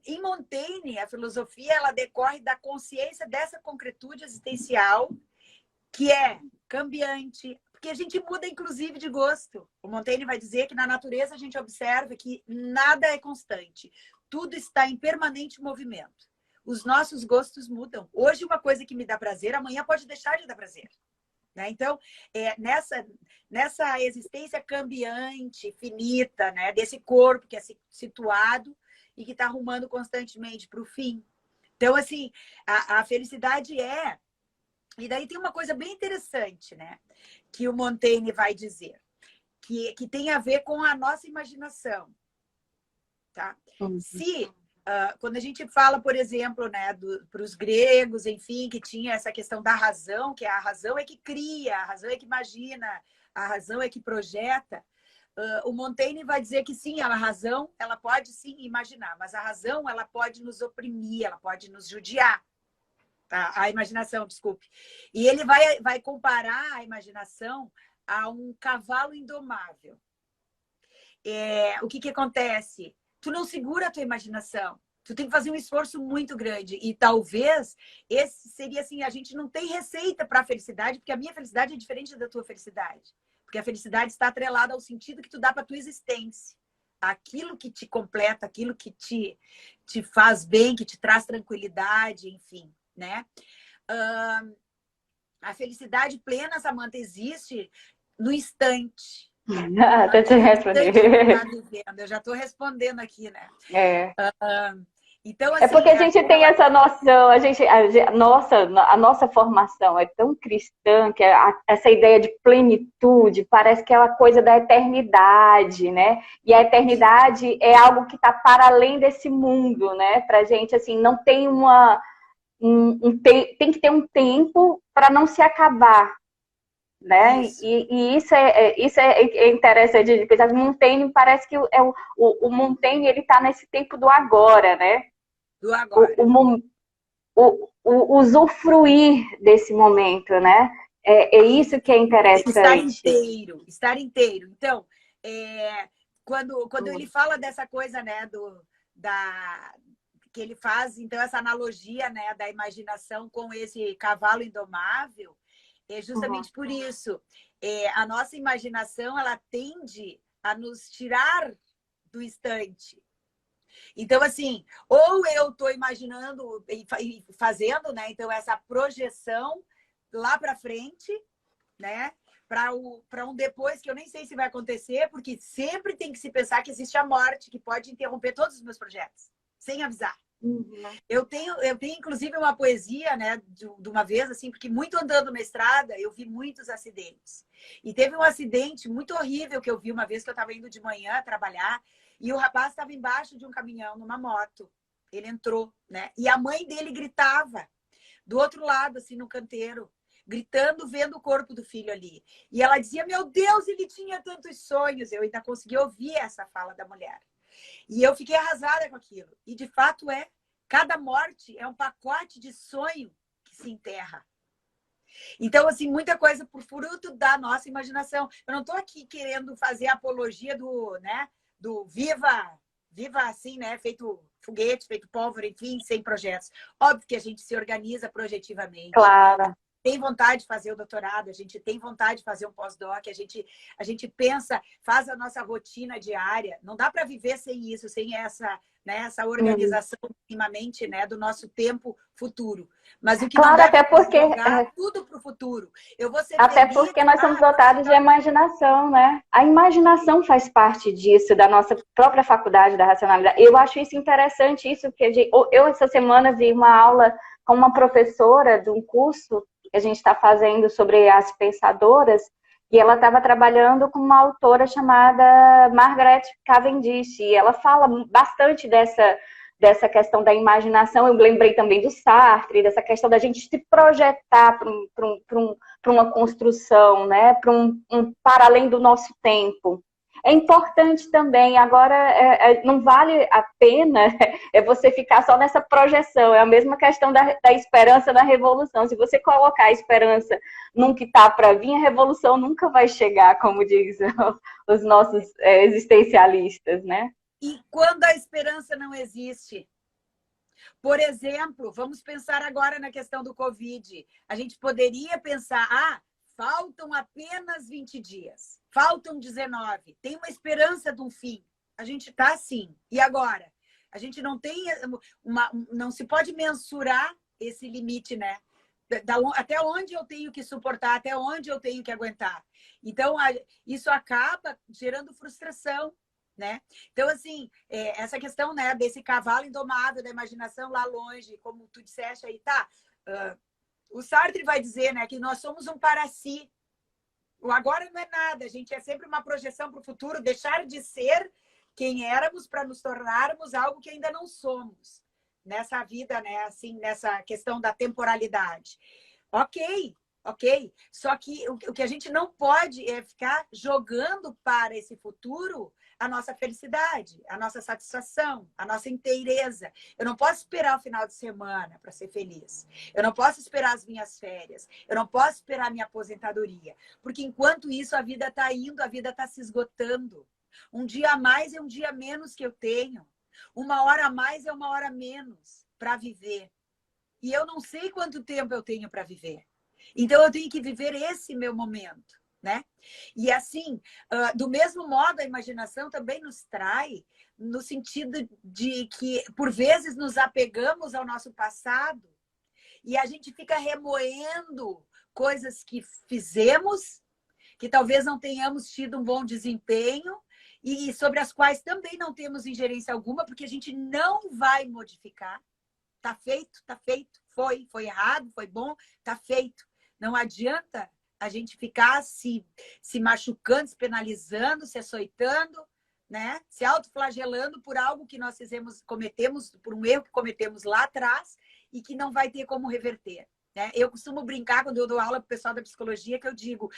em Montaigne, a filosofia ela decorre da consciência dessa concretude existencial que é cambiante, porque a gente muda, inclusive, de gosto. O Montaigne vai dizer que na natureza a gente observa que nada é constante, tudo está em permanente movimento. Os nossos gostos mudam. Hoje uma coisa que me dá prazer, amanhã pode deixar de dar prazer. Né? Então, nessa existência cambiante, finita, né? Desse corpo que é situado e que está arrumando constantemente para o fim. Então, assim, a felicidade é... E daí tem uma coisa bem interessante, né? Que o Montaigne vai dizer, que tem a ver com a nossa imaginação. Tá? Se... quando a gente fala, por exemplo, né, para os gregos, enfim, que tinha essa questão da razão, que a razão é que cria, a razão é que imagina, a razão é que projeta, o Montaigne vai dizer que sim, a razão ela pode sim imaginar, mas a razão ela pode nos oprimir, ela pode nos judiar. Tá? A imaginação, desculpe. E ele vai comparar a imaginação a um cavalo indomável. O que acontece? Tu não segura a tua imaginação. Tu tem que fazer um esforço muito grande. E talvez esse seria assim, a gente não tem receita para a felicidade, porque a minha felicidade é diferente da tua felicidade. Porque a felicidade está atrelada ao sentido que tu dá para a tua existência. Aquilo que te completa, aquilo que te faz bem, que te traz tranquilidade, enfim, né? A felicidade plena, Samantha, existe no instante. Até te responder. Eu já estou respondendo aqui, né? Então, É assim, porque a gente tem essa noção, a nossa formação é tão cristã que essa ideia de plenitude parece que é uma coisa da eternidade, né? E a eternidade é algo que está para além desse mundo, né? Pra gente, assim, não tem tem que ter um tempo para não se acabar, né? isso. E isso é interessante de pensar. O Montaigne parece que o Montaigne ele está nesse tempo do agora, né? Do agora. Usufruir desse momento, né? É isso que é Estar interessante. inteiro, estar inteiro. Então, quando ele fala dessa coisa, né, que ele faz, então, essa analogia, né, da imaginação com esse cavalo indomável, é justamente por isso. A nossa imaginação, ela tende a nos tirar do instante. Então, assim, ou eu estou imaginando e fazendo, né, então, essa projeção lá para frente, né? Para um depois que eu nem sei se vai acontecer, porque sempre tem que se pensar que existe a morte, que pode interromper todos os meus projetos, sem avisar. Uhum. Eu tenho inclusive uma poesia, né, de uma vez, assim, porque muito andando na estrada, eu vi muitos acidentes. E teve um acidente muito horrível que eu vi uma vez que eu estava indo de manhã trabalhar, e o rapaz estava embaixo de um caminhão, numa moto. Ele entrou, né? E a mãe dele gritava do outro lado, assim, no canteiro, gritando, vendo o corpo do filho ali. E ela dizia, meu Deus, ele tinha tantos sonhos. Eu ainda consegui ouvir essa fala da mulher. E eu fiquei arrasada com aquilo. E, de fato, cada morte é um pacote de sonho que se enterra. Então, assim, muita coisa por fruto da nossa imaginação. Eu não estou aqui querendo fazer apologia do viva assim, né? Feito foguete, feito pólvora, enfim, sem projetos. Óbvio que a gente se organiza projetivamente. Claro. Tem vontade de fazer o doutorado, a gente tem vontade de fazer um pós-doc, a gente pensa, faz a nossa rotina diária. Não dá para viver sem isso, sem essa organização minimamente, né, do nosso tempo futuro. Mas o que não Claro, dá até para porque jogar tudo para o futuro. Eu vou ser Até feliz. porque nós somos dotados de imaginação, né? A imaginação faz parte disso, da nossa própria faculdade da racionalidade. Eu acho isso interessante, isso que eu essa semana vi uma aula com uma professora de um curso que a gente está fazendo sobre as pensadoras, e ela estava trabalhando com uma autora chamada Margaret Cavendish, e ela fala bastante dessa questão da imaginação. Eu lembrei também do Sartre, dessa questão da gente se projetar para uma construção, né? Para além do nosso tempo. É importante também, agora não vale a pena você ficar só nessa projeção, é a mesma questão da esperança na revolução. Se você colocar a esperança num que está para vir, a revolução nunca vai chegar, como dizem os nossos existencialistas, né? E quando a esperança não existe? Por exemplo, vamos pensar agora na questão do Covid. A gente poderia pensar, faltam apenas 20 dias, faltam 19, tem uma esperança de um fim. A gente está assim. E agora? A gente não tem não se pode mensurar esse limite, né? Até onde eu tenho que suportar, até onde eu tenho que aguentar. Então, isso acaba gerando frustração, né? Então, assim, essa questão, né, desse cavalo indomável da imaginação lá longe, como tu disseste aí, tá? O Sartre vai dizer, né, que nós somos um para si. O agora não é nada, a gente é sempre uma projeção para o futuro, deixar de ser quem éramos para nos tornarmos algo que ainda não somos. Nessa vida, né, assim, nessa questão da temporalidade. Ok. Só que o que a gente não pode é ficar jogando para esse futuro a nossa felicidade, a nossa satisfação, a nossa inteireza. Eu não posso esperar o final de semana para ser feliz. Eu não posso esperar as minhas férias. Eu não posso esperar a minha aposentadoria. Porque enquanto isso, a vida está indo, a vida está se esgotando. Um dia a mais é um dia a menos que eu tenho. Uma hora a mais é uma hora a menos para viver. E eu não sei quanto tempo eu tenho para viver. Então, eu tenho que viver esse meu momento, né? E assim, do mesmo modo, a imaginação também nos trai no sentido de que, por vezes, nos apegamos ao nosso passado e a gente fica remoendo coisas que fizemos, que talvez não tenhamos tido um bom desempenho, e sobre as quais também não temos ingerência alguma, porque a gente não vai modificar. Tá feito, tá feito. Foi errado, foi bom, tá feito. Não adianta a gente ficar se machucando, se penalizando, se açoitando, né? Se autoflagelando por algo que nós cometemos, por um erro que cometemos lá atrás e que não vai ter como reverter. Né? Eu costumo brincar quando eu dou aula para o pessoal da psicologia, que eu digo: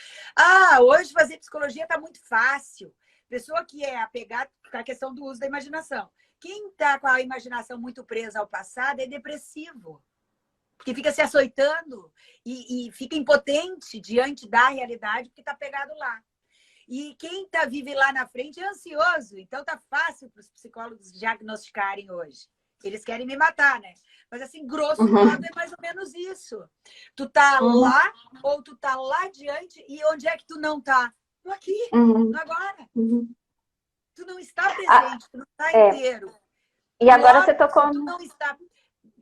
hoje fazer psicologia está muito fácil. Pessoa que é apegada com a questão do uso da imaginação. Quem está com a imaginação muito presa ao passado é depressivo. Porque fica se açoitando e fica impotente diante da realidade porque está pegado lá. E quem vive lá na frente é ansioso. Então tá fácil para os psicólogos diagnosticarem hoje. Eles querem me matar, né? Mas assim, grosso modo, é mais ou menos isso. Tu tá lá ou tu tá lá adiante e onde é que tu não tá? No aqui, no agora. Tu não está presente, tu não está inteiro. E agora logo, você tocou... Se tu não está...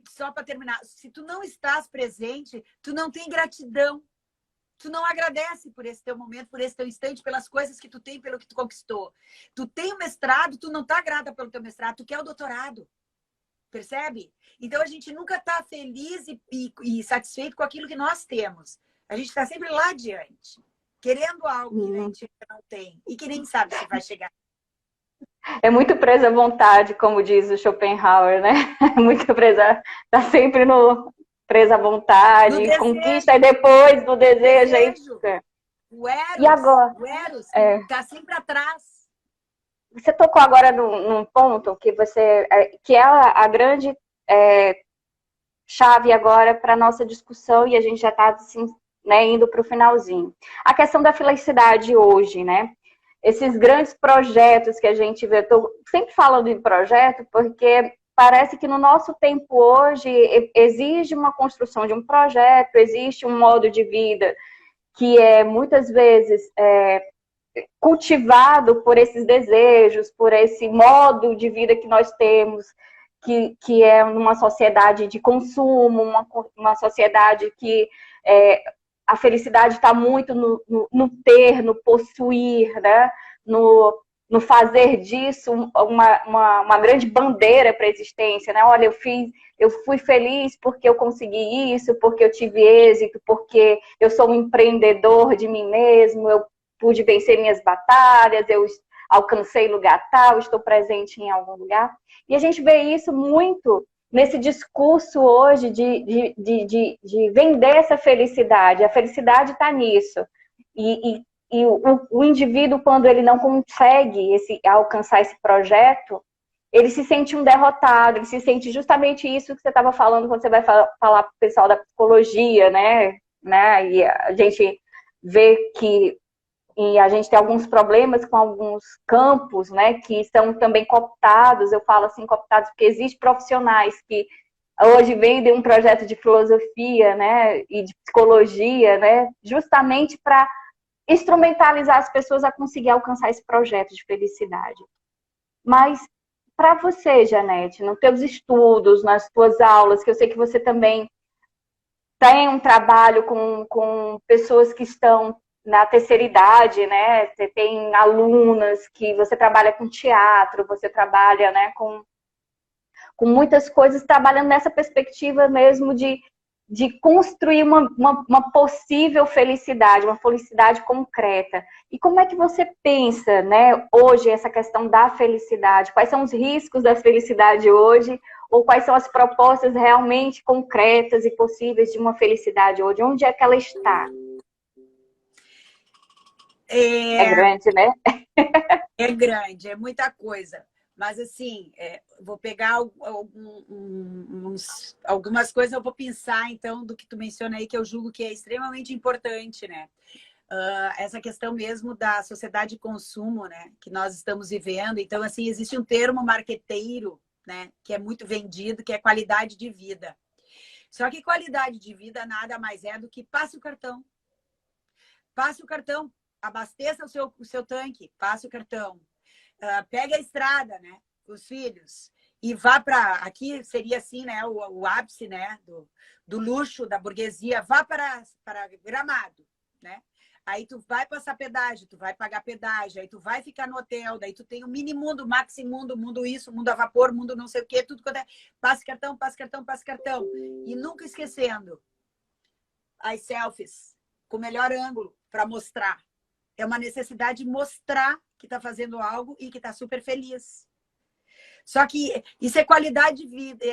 Só para terminar, se tu não estás presente, tu não tem gratidão. Tu não agradece por esse teu momento, por esse teu instante, pelas coisas que tu tem, pelo que tu conquistou. Tu tem o mestrado, tu não tá grata pelo teu mestrado, tu quer o doutorado. Percebe? Então a gente nunca tá feliz e satisfeito com aquilo que nós temos. A gente está sempre lá adiante, querendo algo que a gente não tem e que nem sabe se vai chegar. É muito presa à vontade, como diz o Schopenhauer, né? Muito presa, tá sempre presa à vontade, conquista e depois do desejo. O Eros, e agora? Tá sempre atrás. Você tocou agora num ponto que é a grande chave agora para nossa discussão, e a gente já está assim, né, indo para o finalzinho. A questão da felicidade hoje, né? Esses grandes projetos que a gente vê, estou sempre falando em projeto, porque parece que no nosso tempo hoje exige uma construção de um projeto, existe um modo de vida que é muitas vezes cultivado por esses desejos, por esse modo de vida que nós temos, que é uma sociedade de consumo, uma sociedade que a felicidade está muito no ter, no possuir, né? no fazer disso uma grande bandeira para a existência. Né? Olha, eu fui feliz porque eu consegui isso, porque eu tive êxito, porque eu sou um empreendedor de mim mesmo, eu pude vencer minhas batalhas, eu alcancei lugar tal, estou presente em algum lugar. E a gente vê isso muito nesse discurso hoje de vender essa felicidade. A felicidade está nisso. E o indivíduo, quando ele não consegue alcançar esse projeto, ele se sente um derrotado, ele se sente justamente isso que você estava falando quando você vai falar para o pessoal da psicologia, né? E a gente vê que a gente tem alguns problemas com alguns campos, né, que são também cooptados. Eu falo assim, cooptados, porque existem profissionais que hoje vendem um projeto de filosofia, né, e de psicologia, né, justamente para instrumentalizar as pessoas a conseguir alcançar esse projeto de felicidade. Mas, para você, Janete, nos teus estudos, nas tuas aulas, que eu sei que você também tem um trabalho com pessoas que estão na terceira idade, né? Você tem alunas que você trabalha com teatro, você trabalha, né, com muitas coisas, trabalhando nessa perspectiva mesmo de construir uma possível felicidade, uma felicidade concreta. E como é que você pensa, né, hoje, essa questão da felicidade? Quais são os riscos da felicidade hoje? Ou quais são as propostas realmente concretas e possíveis de uma felicidade hoje? Onde é que ela está? É grande, né? É grande, é muita coisa. Mas, assim, vou pegar algumas coisas, eu vou pensar, então, do que tu menciona aí, que eu julgo que é extremamente importante, né? Essa questão mesmo da sociedade de consumo, né? Que nós estamos vivendo. Então, assim, existe um termo marqueteiro, né? Que é muito vendido, que é qualidade de vida. Só que qualidade de vida nada mais é do que passe o cartão. Passe o cartão, abasteça o seu tanque, passe o cartão. Pegue a estrada, né, com os filhos, e vá para... Aqui seria assim, né, o ápice, né, do luxo, da burguesia. Vá para Gramado, né? Aí tu vai passar pedágio, tu vai pagar pedágio, aí tu vai ficar no hotel, daí tu tem o minimundo, maximundo, mundo isso, mundo a vapor, mundo não sei o quê, tudo quanto é. Passe cartão, passe cartão, passe cartão. E nunca esquecendo as selfies com o melhor ângulo para mostrar. É uma necessidade de mostrar que está fazendo algo e que está super feliz. Só que isso é qualidade de vida,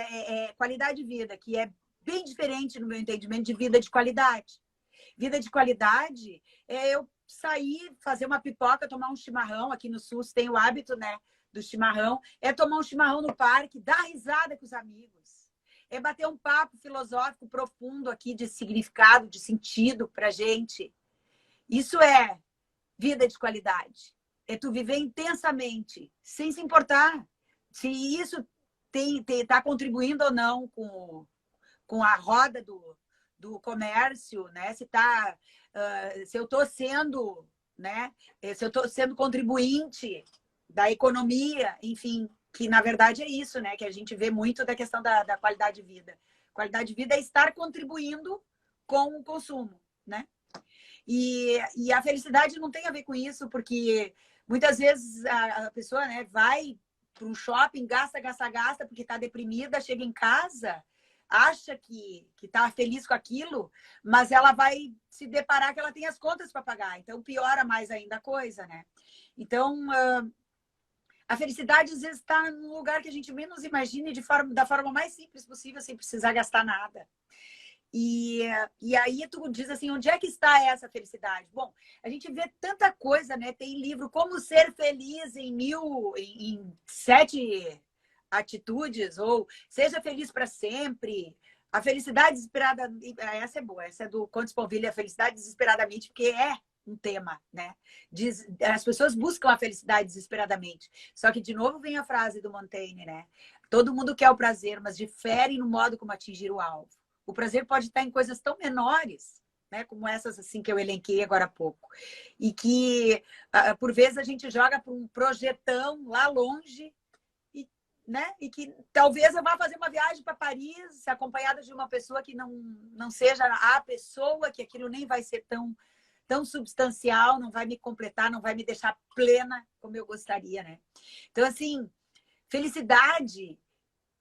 qualidade de vida, que é bem diferente, no meu entendimento, de vida de qualidade. Vida de qualidade é eu sair, fazer uma pipoca, tomar um chimarrão. Aqui no Sul tem o hábito, né, do chimarrão. É tomar um chimarrão no parque, dar risada com os amigos. É bater um papo filosófico profundo aqui de significado, de sentido pra gente. Isso é vida de qualidade. É tu viver intensamente, sem se importar se isso está contribuindo ou não com a roda do comércio, né? Se eu estou sendo, né? Se eu estou sendo contribuinte da economia, enfim, que na verdade é isso, né? Que a gente vê muito da questão da qualidade de vida. Qualidade de vida é estar contribuindo com o consumo, né? E a felicidade não tem a ver com isso, porque muitas vezes a pessoa, né, vai para um shopping, gasta, porque está deprimida, chega em casa, acha que está feliz com aquilo, mas ela vai se deparar que ela tem as contas para pagar. Então, piora mais ainda a coisa, né? Então, a felicidade, às vezes, está num lugar que a gente menos imagina e da forma mais simples possível, sem precisar gastar nada. E aí tu diz assim, onde é que está essa felicidade? Bom, a gente vê tanta coisa, né? Tem livro Como Ser Feliz em 7 atitudes, ou Seja Feliz para Sempre. A felicidade desesperada, essa é boa, essa é do Conte Sponville, a felicidade desesperadamente, porque é um tema, né? As pessoas buscam a felicidade desesperadamente. Só que, de novo, vem a frase do Montaigne, né? Todo mundo quer o prazer, mas difere no modo como atingir o alvo. O prazer pode estar em coisas tão menores, né, como essas assim que eu elenquei agora há pouco. E que, por vezes, a gente joga para um projetão lá longe, né, e que talvez eu vá fazer uma viagem para Paris acompanhada de uma pessoa que não seja a pessoa, que aquilo nem vai ser tão substancial, não vai me completar, não vai me deixar plena como eu gostaria, né? Então, assim, felicidade...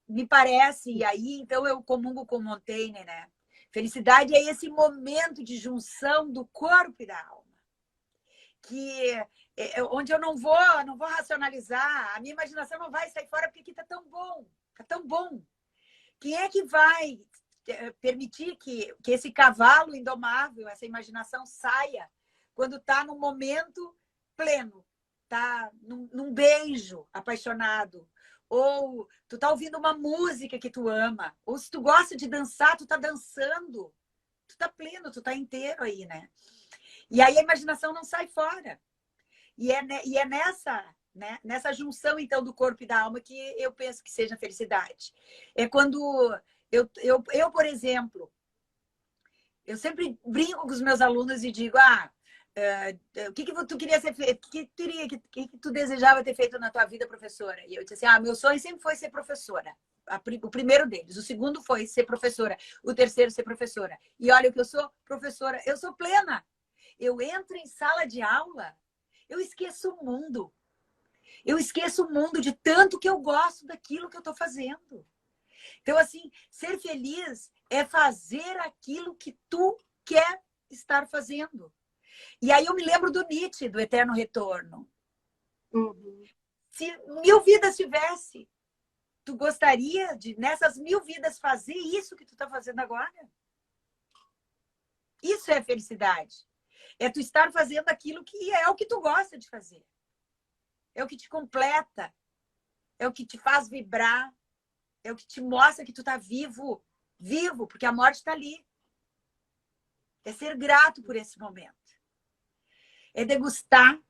me parece, e aí então eu comungo com Montaigne, né? Felicidade é esse momento de junção do corpo e da alma, que onde eu não vou racionalizar, a minha imaginação não vai sair fora porque aqui tá tão bom. Quem é que vai permitir que esse cavalo indomável, essa imaginação saia quando tá num momento pleno, tá num beijo apaixonado, ou tu tá ouvindo uma música que tu ama, ou se tu gosta de dançar, tu tá dançando, tu tá pleno, tu tá inteiro aí, né? E aí a imaginação não sai fora. E é nessa junção, então, do corpo e da alma que eu penso que seja felicidade. É quando eu, por exemplo, eu sempre brinco com os meus alunos e digo, o que tu queria ser feito? O que tu desejava ter feito na tua vida, professora? E eu disse assim, meu sonho sempre foi ser professora. O primeiro deles. O segundo foi ser professora. O terceiro, ser professora. E olha o que eu sou, professora. Eu sou plena. Eu entro em sala de aula, eu esqueço o mundo. Eu esqueço o mundo de tanto que eu gosto daquilo que eu estou fazendo. Então, assim, ser feliz é fazer aquilo que tu quer estar fazendo. E aí eu me lembro do Nietzsche, do Eterno Retorno. Uhum. Se 1000 vidas tivesse, tu gostaria de, nessas 1000 vidas, fazer isso que tu está fazendo agora? Isso é felicidade. É tu estar fazendo aquilo que é o que tu gosta de fazer. É o que te completa. É o que te faz vibrar. É o que te mostra que tu tá vivo. Vivo, porque a morte está ali. É ser grato por esse momento. É degustar,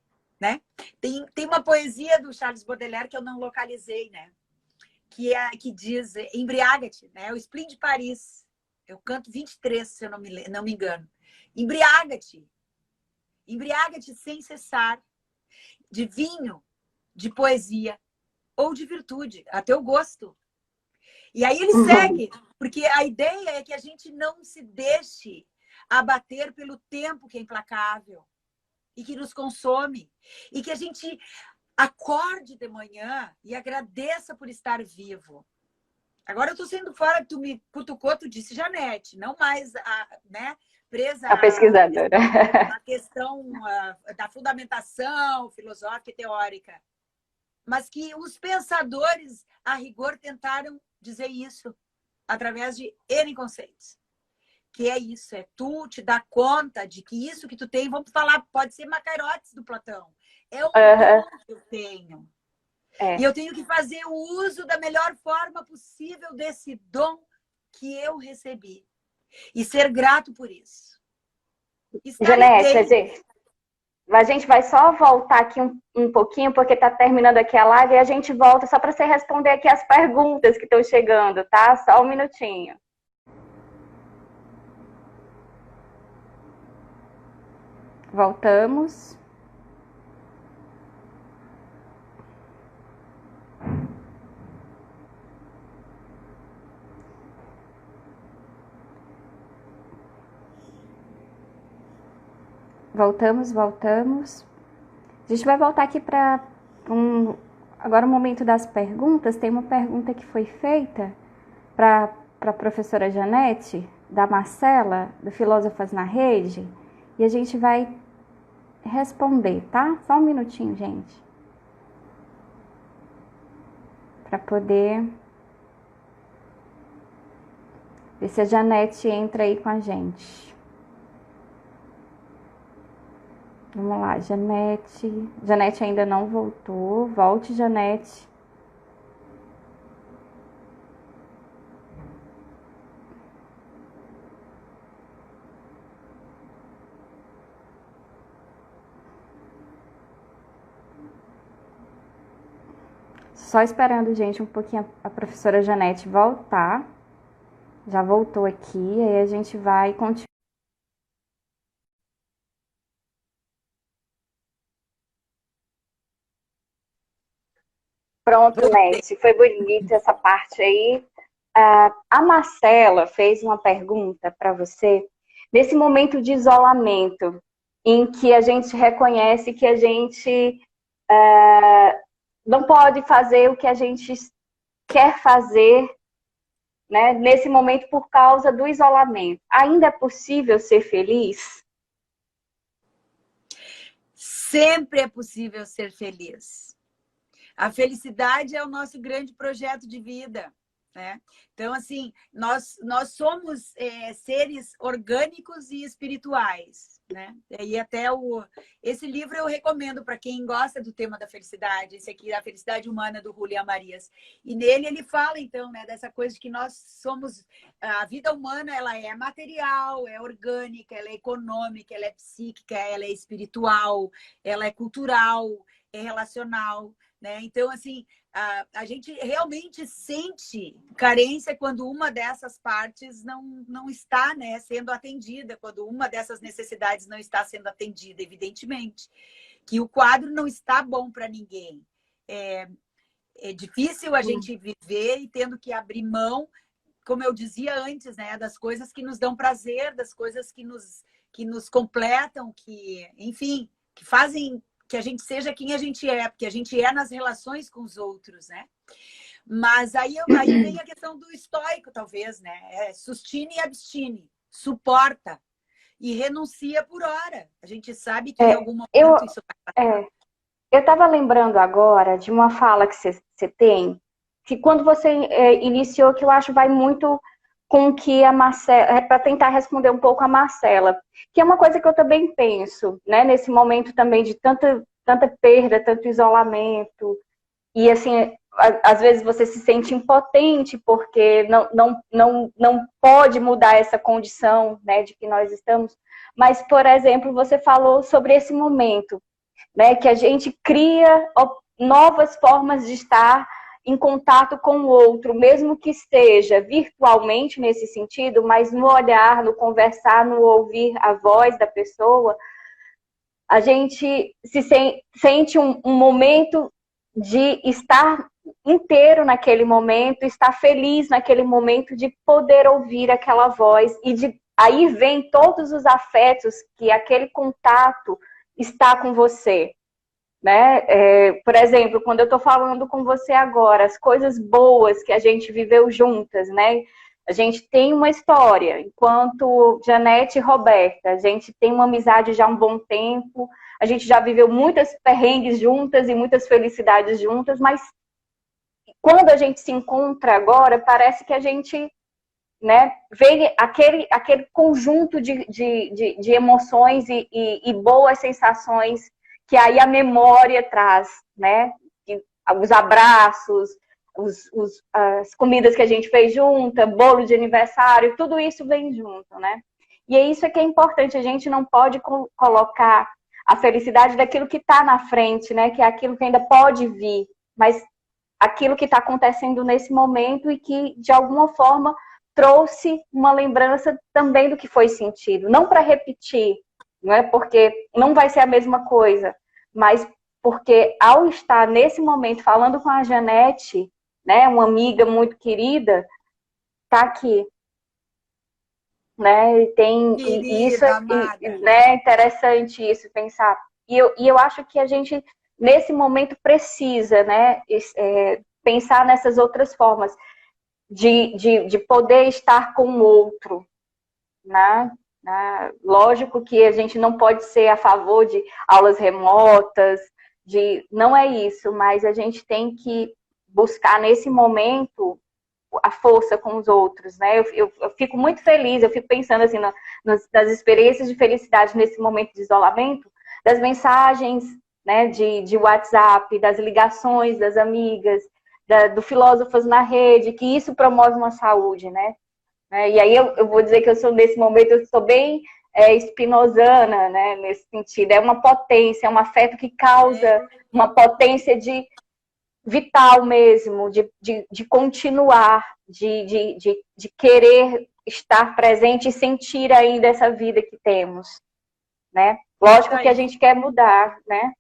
né? Tem uma poesia do Charles Baudelaire que eu não localizei, né? Que diz, embriaga-te, né? O Spleen de Paris. Eu canto 23, se eu não me engano. Embriaga-te. Embriaga-te sem cessar. De vinho, de poesia ou de virtude, a teu gosto. E aí ele segue, porque a ideia é que a gente não se deixe abater pelo tempo que é implacável e que nos consome. E que a gente acorde de manhã e agradeça por estar vivo. Agora eu estou sendo fora, tu me cutucou, tu disse Janete, não mais né, presa A pesquisadora. à questão da fundamentação filosófica e teórica. Mas que os pensadores, a rigor, tentaram dizer isso através de N conceitos. Que é isso, é tu te dar conta de que isso que tu tem, vamos falar, pode ser Macairotes do Platão. É um dom que eu tenho. E eu tenho que fazer o uso da melhor forma possível desse dom que eu recebi. E ser grato por isso. Janete, a gente vai só voltar aqui um pouquinho, porque está terminando aqui a live, e a gente volta só para você responder aqui as perguntas que estão chegando, tá? Só um minutinho. Voltamos. Voltamos. A gente vai voltar aqui para agora o momento das perguntas. Tem uma pergunta que foi feita para a professora Janete, da Marcela, do Filósofas na Rede, e a gente vai responder, tá? Só um minutinho, gente. Para poder ver se a Janete entra aí com a gente. Vamos lá, Janete. Janete ainda não voltou. Volte, Janete. Só esperando, gente, um pouquinho a professora Janete voltar. Já voltou aqui, aí a gente vai continuar. Pronto, Nete, foi bonita essa parte aí. A Marcela fez uma pergunta para você. Nesse momento de isolamento, em que a gente reconhece que a gente não pode fazer o que a gente quer fazer, né, nesse momento por causa do isolamento, ainda é possível ser feliz? Sempre é possível ser feliz. A felicidade é o nosso grande projeto de vida, né? Então, assim, nós somos seres orgânicos e espirituais, né? E até esse livro eu recomendo para quem gosta do tema da felicidade, esse aqui, A Felicidade Humana, do Julián Marías. E nele ele fala, então, né, dessa coisa de que nós somos... A vida humana, ela é material, é orgânica, ela é econômica, ela é psíquica, ela é espiritual, ela é cultural, é relacional, né? Então, assim, a gente realmente sente carência quando uma dessas partes não está, né, sendo atendida, quando uma dessas necessidades não está sendo atendida, evidentemente. Que o quadro não está bom para ninguém. É difícil a gente viver e tendo que abrir mão, como eu dizia antes, né, das coisas que nos dão prazer, das coisas que nos completam, que, enfim, que fazem que a gente seja quem a gente é, porque a gente é nas relações com os outros, né? Mas aí vem a questão do estoico, talvez, né? Sustine e abstine, suporta e renuncia por hora. A gente sabe que em algum momento isso vai passar. Eu estava lembrando agora de uma fala que você tem, que quando você iniciou, que eu acho vai muito com que a Marcela, para tentar responder um pouco a Marcela, que é uma coisa que eu também penso, né, nesse momento também de tanta perda, tanto isolamento, e assim, às vezes você se sente impotente porque não pode mudar essa condição, né, de que nós estamos, mas, por exemplo, você falou sobre esse momento, né, que a gente cria novas formas de estar em contato com o outro, mesmo que esteja virtualmente nesse sentido, mas no olhar, no conversar, no ouvir a voz da pessoa, a gente sente um momento de estar inteiro naquele momento, estar feliz naquele momento, de poder ouvir aquela voz e de aí vem todos os afetos que aquele contato está com você, né? Por exemplo, quando eu estou falando com você agora, as coisas boas que a gente viveu juntas, né? A gente tem uma história, enquanto Janete e Roberta, a gente tem uma amizade já há um bom tempo, a gente já viveu muitas perrengues juntas e muitas felicidades juntas, mas quando a gente se encontra agora, parece que a gente, né, vê aquele conjunto de emoções e boas sensações que aí a memória traz, né? Os abraços, as comidas que a gente fez junta, bolo de aniversário, tudo isso vem junto, né? E é isso que é importante, a gente não pode colocar a felicidade daquilo que está na frente, né? Que é aquilo que ainda pode vir, mas aquilo que está acontecendo nesse momento e que, de alguma forma, trouxe uma lembrança também do que foi sentido. Não para repetir, não é porque não vai ser a mesma coisa, mas porque ao estar nesse momento falando com a Janete, né, uma amiga muito querida, tá aqui, né? E isso Querida, amada. né, é interessante isso pensar. E eu acho que a gente nesse momento precisa, né, pensar nessas outras formas de poder estar com o outro, né? Lógico que a gente não pode ser a favor de aulas remotas, não é isso, mas a gente tem que buscar nesse momento a força com os outros, né? Eu fico muito feliz, eu fico pensando assim nas experiências de felicidade nesse momento de isolamento, das mensagens, né, de WhatsApp, das ligações das amigas, do Filósofos na Rede, que isso promove uma saúde, né? E aí eu vou dizer que eu sou, nesse momento, eu sou bem spinozana, né, nesse sentido. É uma potência, é um afeto que causa uma potência de vital mesmo, de continuar, de querer estar presente e sentir ainda essa vida que temos, né? Lógico que a gente quer mudar, né?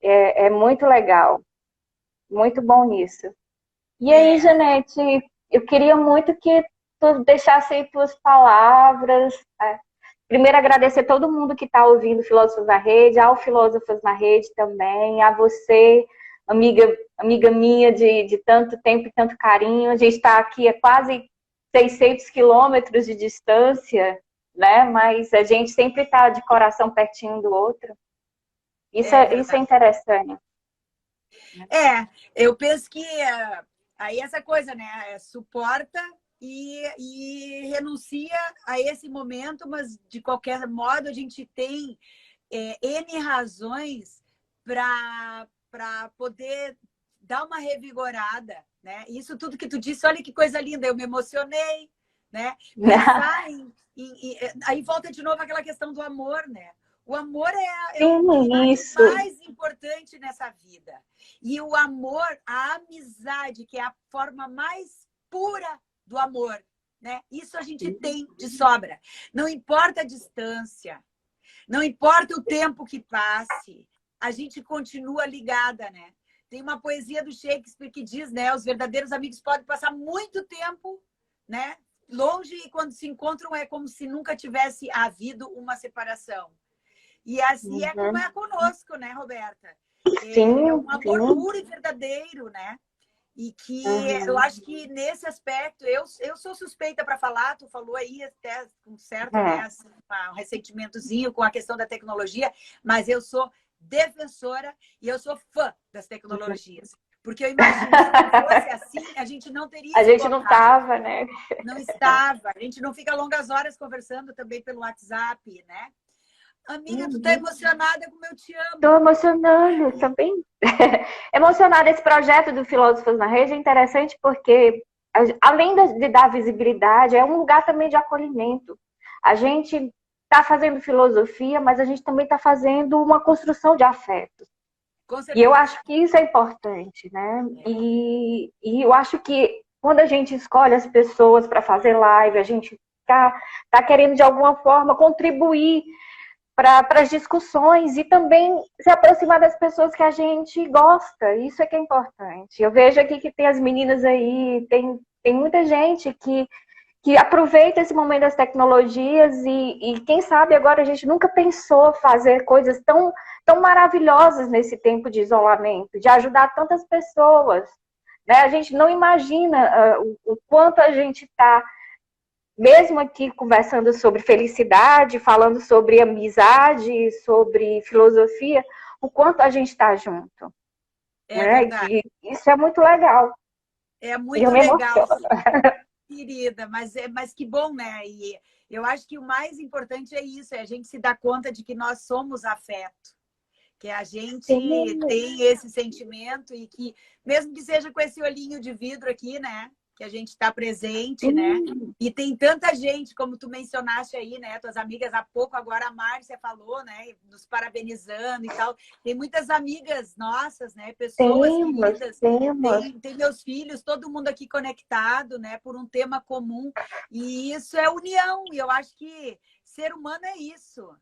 É muito legal, muito bom isso. E aí, Janete, eu queria muito que tu deixasse aí tuas palavras. Primeiro, agradecer a todo mundo que está ouvindo Filósofos na Rede, ao Filósofos na Rede também, a você, amiga minha de tanto tempo e tanto carinho. A gente está aqui a quase 600 quilômetros de distância, né? Mas a gente sempre está de coração pertinho do outro. Isso é interessante. Eu penso que aí essa coisa, né? Suporta e renuncia a esse momento, mas de qualquer modo a gente tem N razões para poder dar uma revigorada, né? Isso tudo que tu disse, olha que coisa linda, eu me emocionei, né? Pensar aí volta de novo aquela questão do amor, né? O amor é o mais importante nessa vida. E o amor, a amizade, que é a forma mais pura do amor, né? Isso a gente tem de sobra. Não importa a distância, não importa o tempo que passe, a gente continua ligada, né? Tem uma poesia do Shakespeare que diz, né? Os verdadeiros amigos podem passar muito tempo, né? Longe, e quando se encontram é como se nunca tivesse havido uma separação. E assim é como é conosco, né, Roberta? Sim, é um amor puro e verdadeiro, né? E que eu acho que nesse aspecto, eu sou suspeita para falar, tu falou aí até com certo, né, assim, um ressentimentozinho com a questão da tecnologia, mas eu sou defensora e eu sou fã das tecnologias. Porque eu imagino que se não fosse assim, a gente não teria. A gente não estava, né? Não estava. A gente não fica longas horas conversando também pelo WhatsApp, né? Amiga, tu tá emocionada como eu te amo. Estou emocionando também. Emocionada, esse projeto do Filósofos na Rede é interessante porque, além de dar visibilidade, é um lugar também de acolhimento. A gente está fazendo filosofia, mas a gente também está fazendo uma construção de afetos. E eu acho que isso é importante, né? E eu acho que quando a gente escolhe as pessoas para fazer live, a gente tá querendo, de alguma forma, contribuir para as discussões e também se aproximar das pessoas que a gente gosta. Isso é que é importante. Eu vejo aqui que tem as meninas aí, tem muita gente que que aproveita esse momento das tecnologias e quem sabe agora a gente nunca pensou fazer coisas tão maravilhosas nesse tempo de isolamento, de ajudar tantas pessoas, né? A gente não imagina o quanto a gente está, mesmo aqui conversando sobre felicidade, falando sobre amizade, sobre filosofia, o quanto a gente está junto. É Né? verdade. E isso é muito legal. É E eu muito me legal, emociono. querida, mas que bom, né? E eu acho que o mais importante é isso, é a gente se dar conta de que nós somos afeto, que a gente Sim. tem esse sentimento e que, mesmo que seja com esse olhinho de vidro aqui, né? Que a gente está presente, né? E tem tanta gente, como tu mencionaste aí, né? Tuas amigas há pouco, agora a Márcia falou, né? Nos parabenizando e tal. Tem muitas amigas nossas, né? Pessoas queridas. Temos. Tem meus filhos, todo mundo aqui conectado, né? Por um tema comum. E isso é união. E eu acho que ser humano é isso.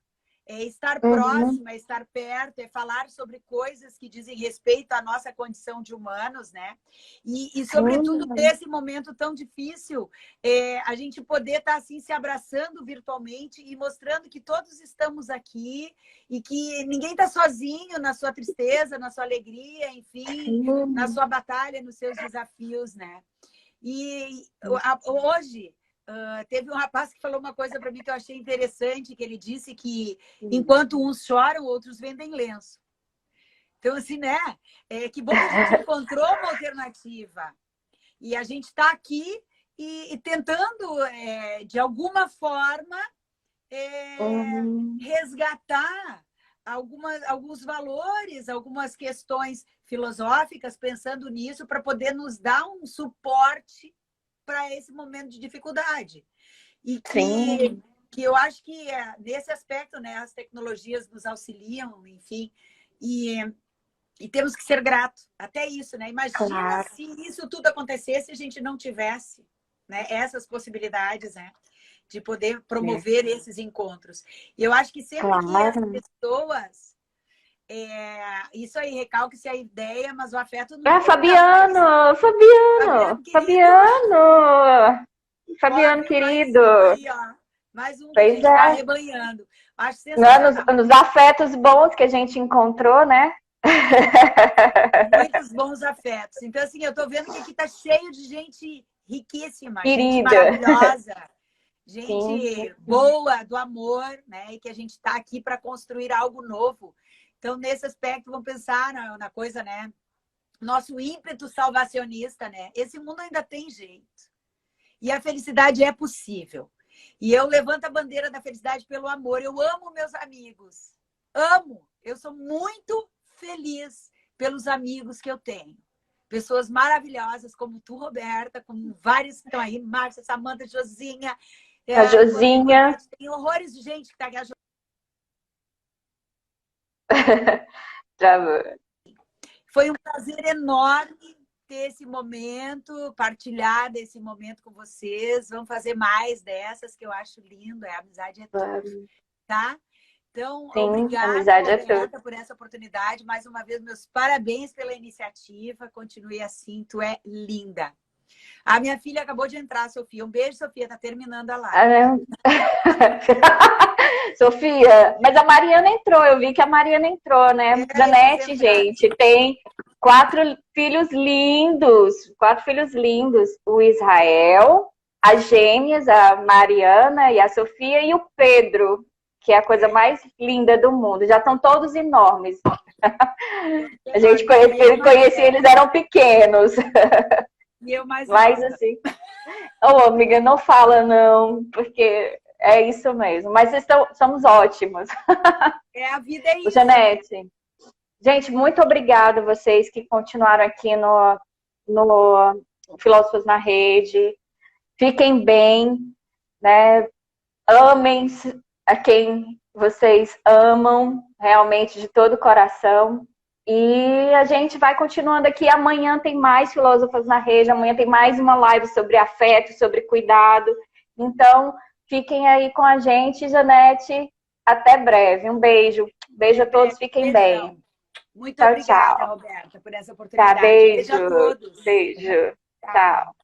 É estar próximo, é estar perto, é falar sobre coisas que dizem respeito à nossa condição de humanos, né? E sobretudo, nesse momento tão difícil, a gente poder estar assim se abraçando virtualmente e mostrando que todos estamos aqui e que ninguém está sozinho na sua tristeza, na sua alegria, enfim, na sua batalha, nos seus desafios, né? E hoje... teve um rapaz que falou uma coisa para mim que eu achei interessante, que ele disse que enquanto uns choram, outros vendem lenço. Então, assim, né? Que bom que a gente encontrou uma alternativa. E a gente está aqui e tentando, de alguma forma, resgatar alguns valores, algumas questões filosóficas, pensando nisso, para poder nos dar um suporte para esse momento de dificuldade. E que eu acho que nesse aspecto, né, as tecnologias nos auxiliam, enfim, e temos que ser gratos. Até isso, né? Imagina se isso tudo acontecesse e a gente não tivesse, né, essas possibilidades, né, de poder promover esses encontros. E eu acho que sempre que as pessoas... isso aí, recalque-se a ideia, mas o afeto não Fabiano, Fabiano, querido. Aí, ó, mais um que a gente está arrebanhando. Acho sensacional. Nos afetos bons que a gente encontrou, né? Muitos bons afetos. Então, assim, eu tô vendo que aqui tá cheio de gente riquíssima, querida, gente maravilhosa, gente boa, do amor, né? E que a gente está aqui para construir algo novo. Então, nesse aspecto, vamos pensar na coisa, né? Nosso ímpeto salvacionista, né? Esse mundo ainda tem jeito. E a felicidade é possível. E eu levanto a bandeira da felicidade pelo amor. Eu amo meus amigos. Amo. Eu sou muito feliz pelos amigos que eu tenho. Pessoas maravilhosas como tu, Roberta, como vários que estão aí, Márcia, Samanta, Josinha. A Josinha. Tem horrores de gente que está aqui. Foi um prazer enorme ter esse momento, partilhar desse momento com vocês. Vamos fazer mais dessas, que eu acho lindo. A amizade é tudo, tá? Então, obrigada, Roberta, por essa oportunidade. Mais uma vez, meus parabéns pela iniciativa. Continue assim, tu é linda. A minha filha acabou de entrar, Sofia. Um beijo, Sofia. Tá terminando a live. Sofia, mas a Mariana entrou. Eu vi que a Mariana entrou, né? Janete, gente, tem 4 filhos lindos. 4 filhos lindos. O Israel, as gêmeas, a Mariana e a Sofia, e o Pedro, que é a coisa mais linda do mundo. Já estão todos enormes. A gente conhecia, eles eram pequenos. E eu mais Mas assim, amiga, não fala não, porque é isso mesmo. Mas somos ótimos. A vida é isso. Janete, gente, muito obrigada a vocês que continuaram aqui no Filósofos na Rede. Fiquem bem, né? Amem a quem vocês amam realmente de todo o coração. E a gente vai continuando aqui. Amanhã tem mais Filósofos na Rede. Amanhã tem mais uma live sobre afeto, sobre cuidado. Então, fiquem aí com a gente, Janete. Até breve. Um beijo. Beijo a todos. Fiquem bem. Muito obrigada, Roberta, por essa oportunidade. Tá, beijo. Beijo a todos. Beijo. Tchau.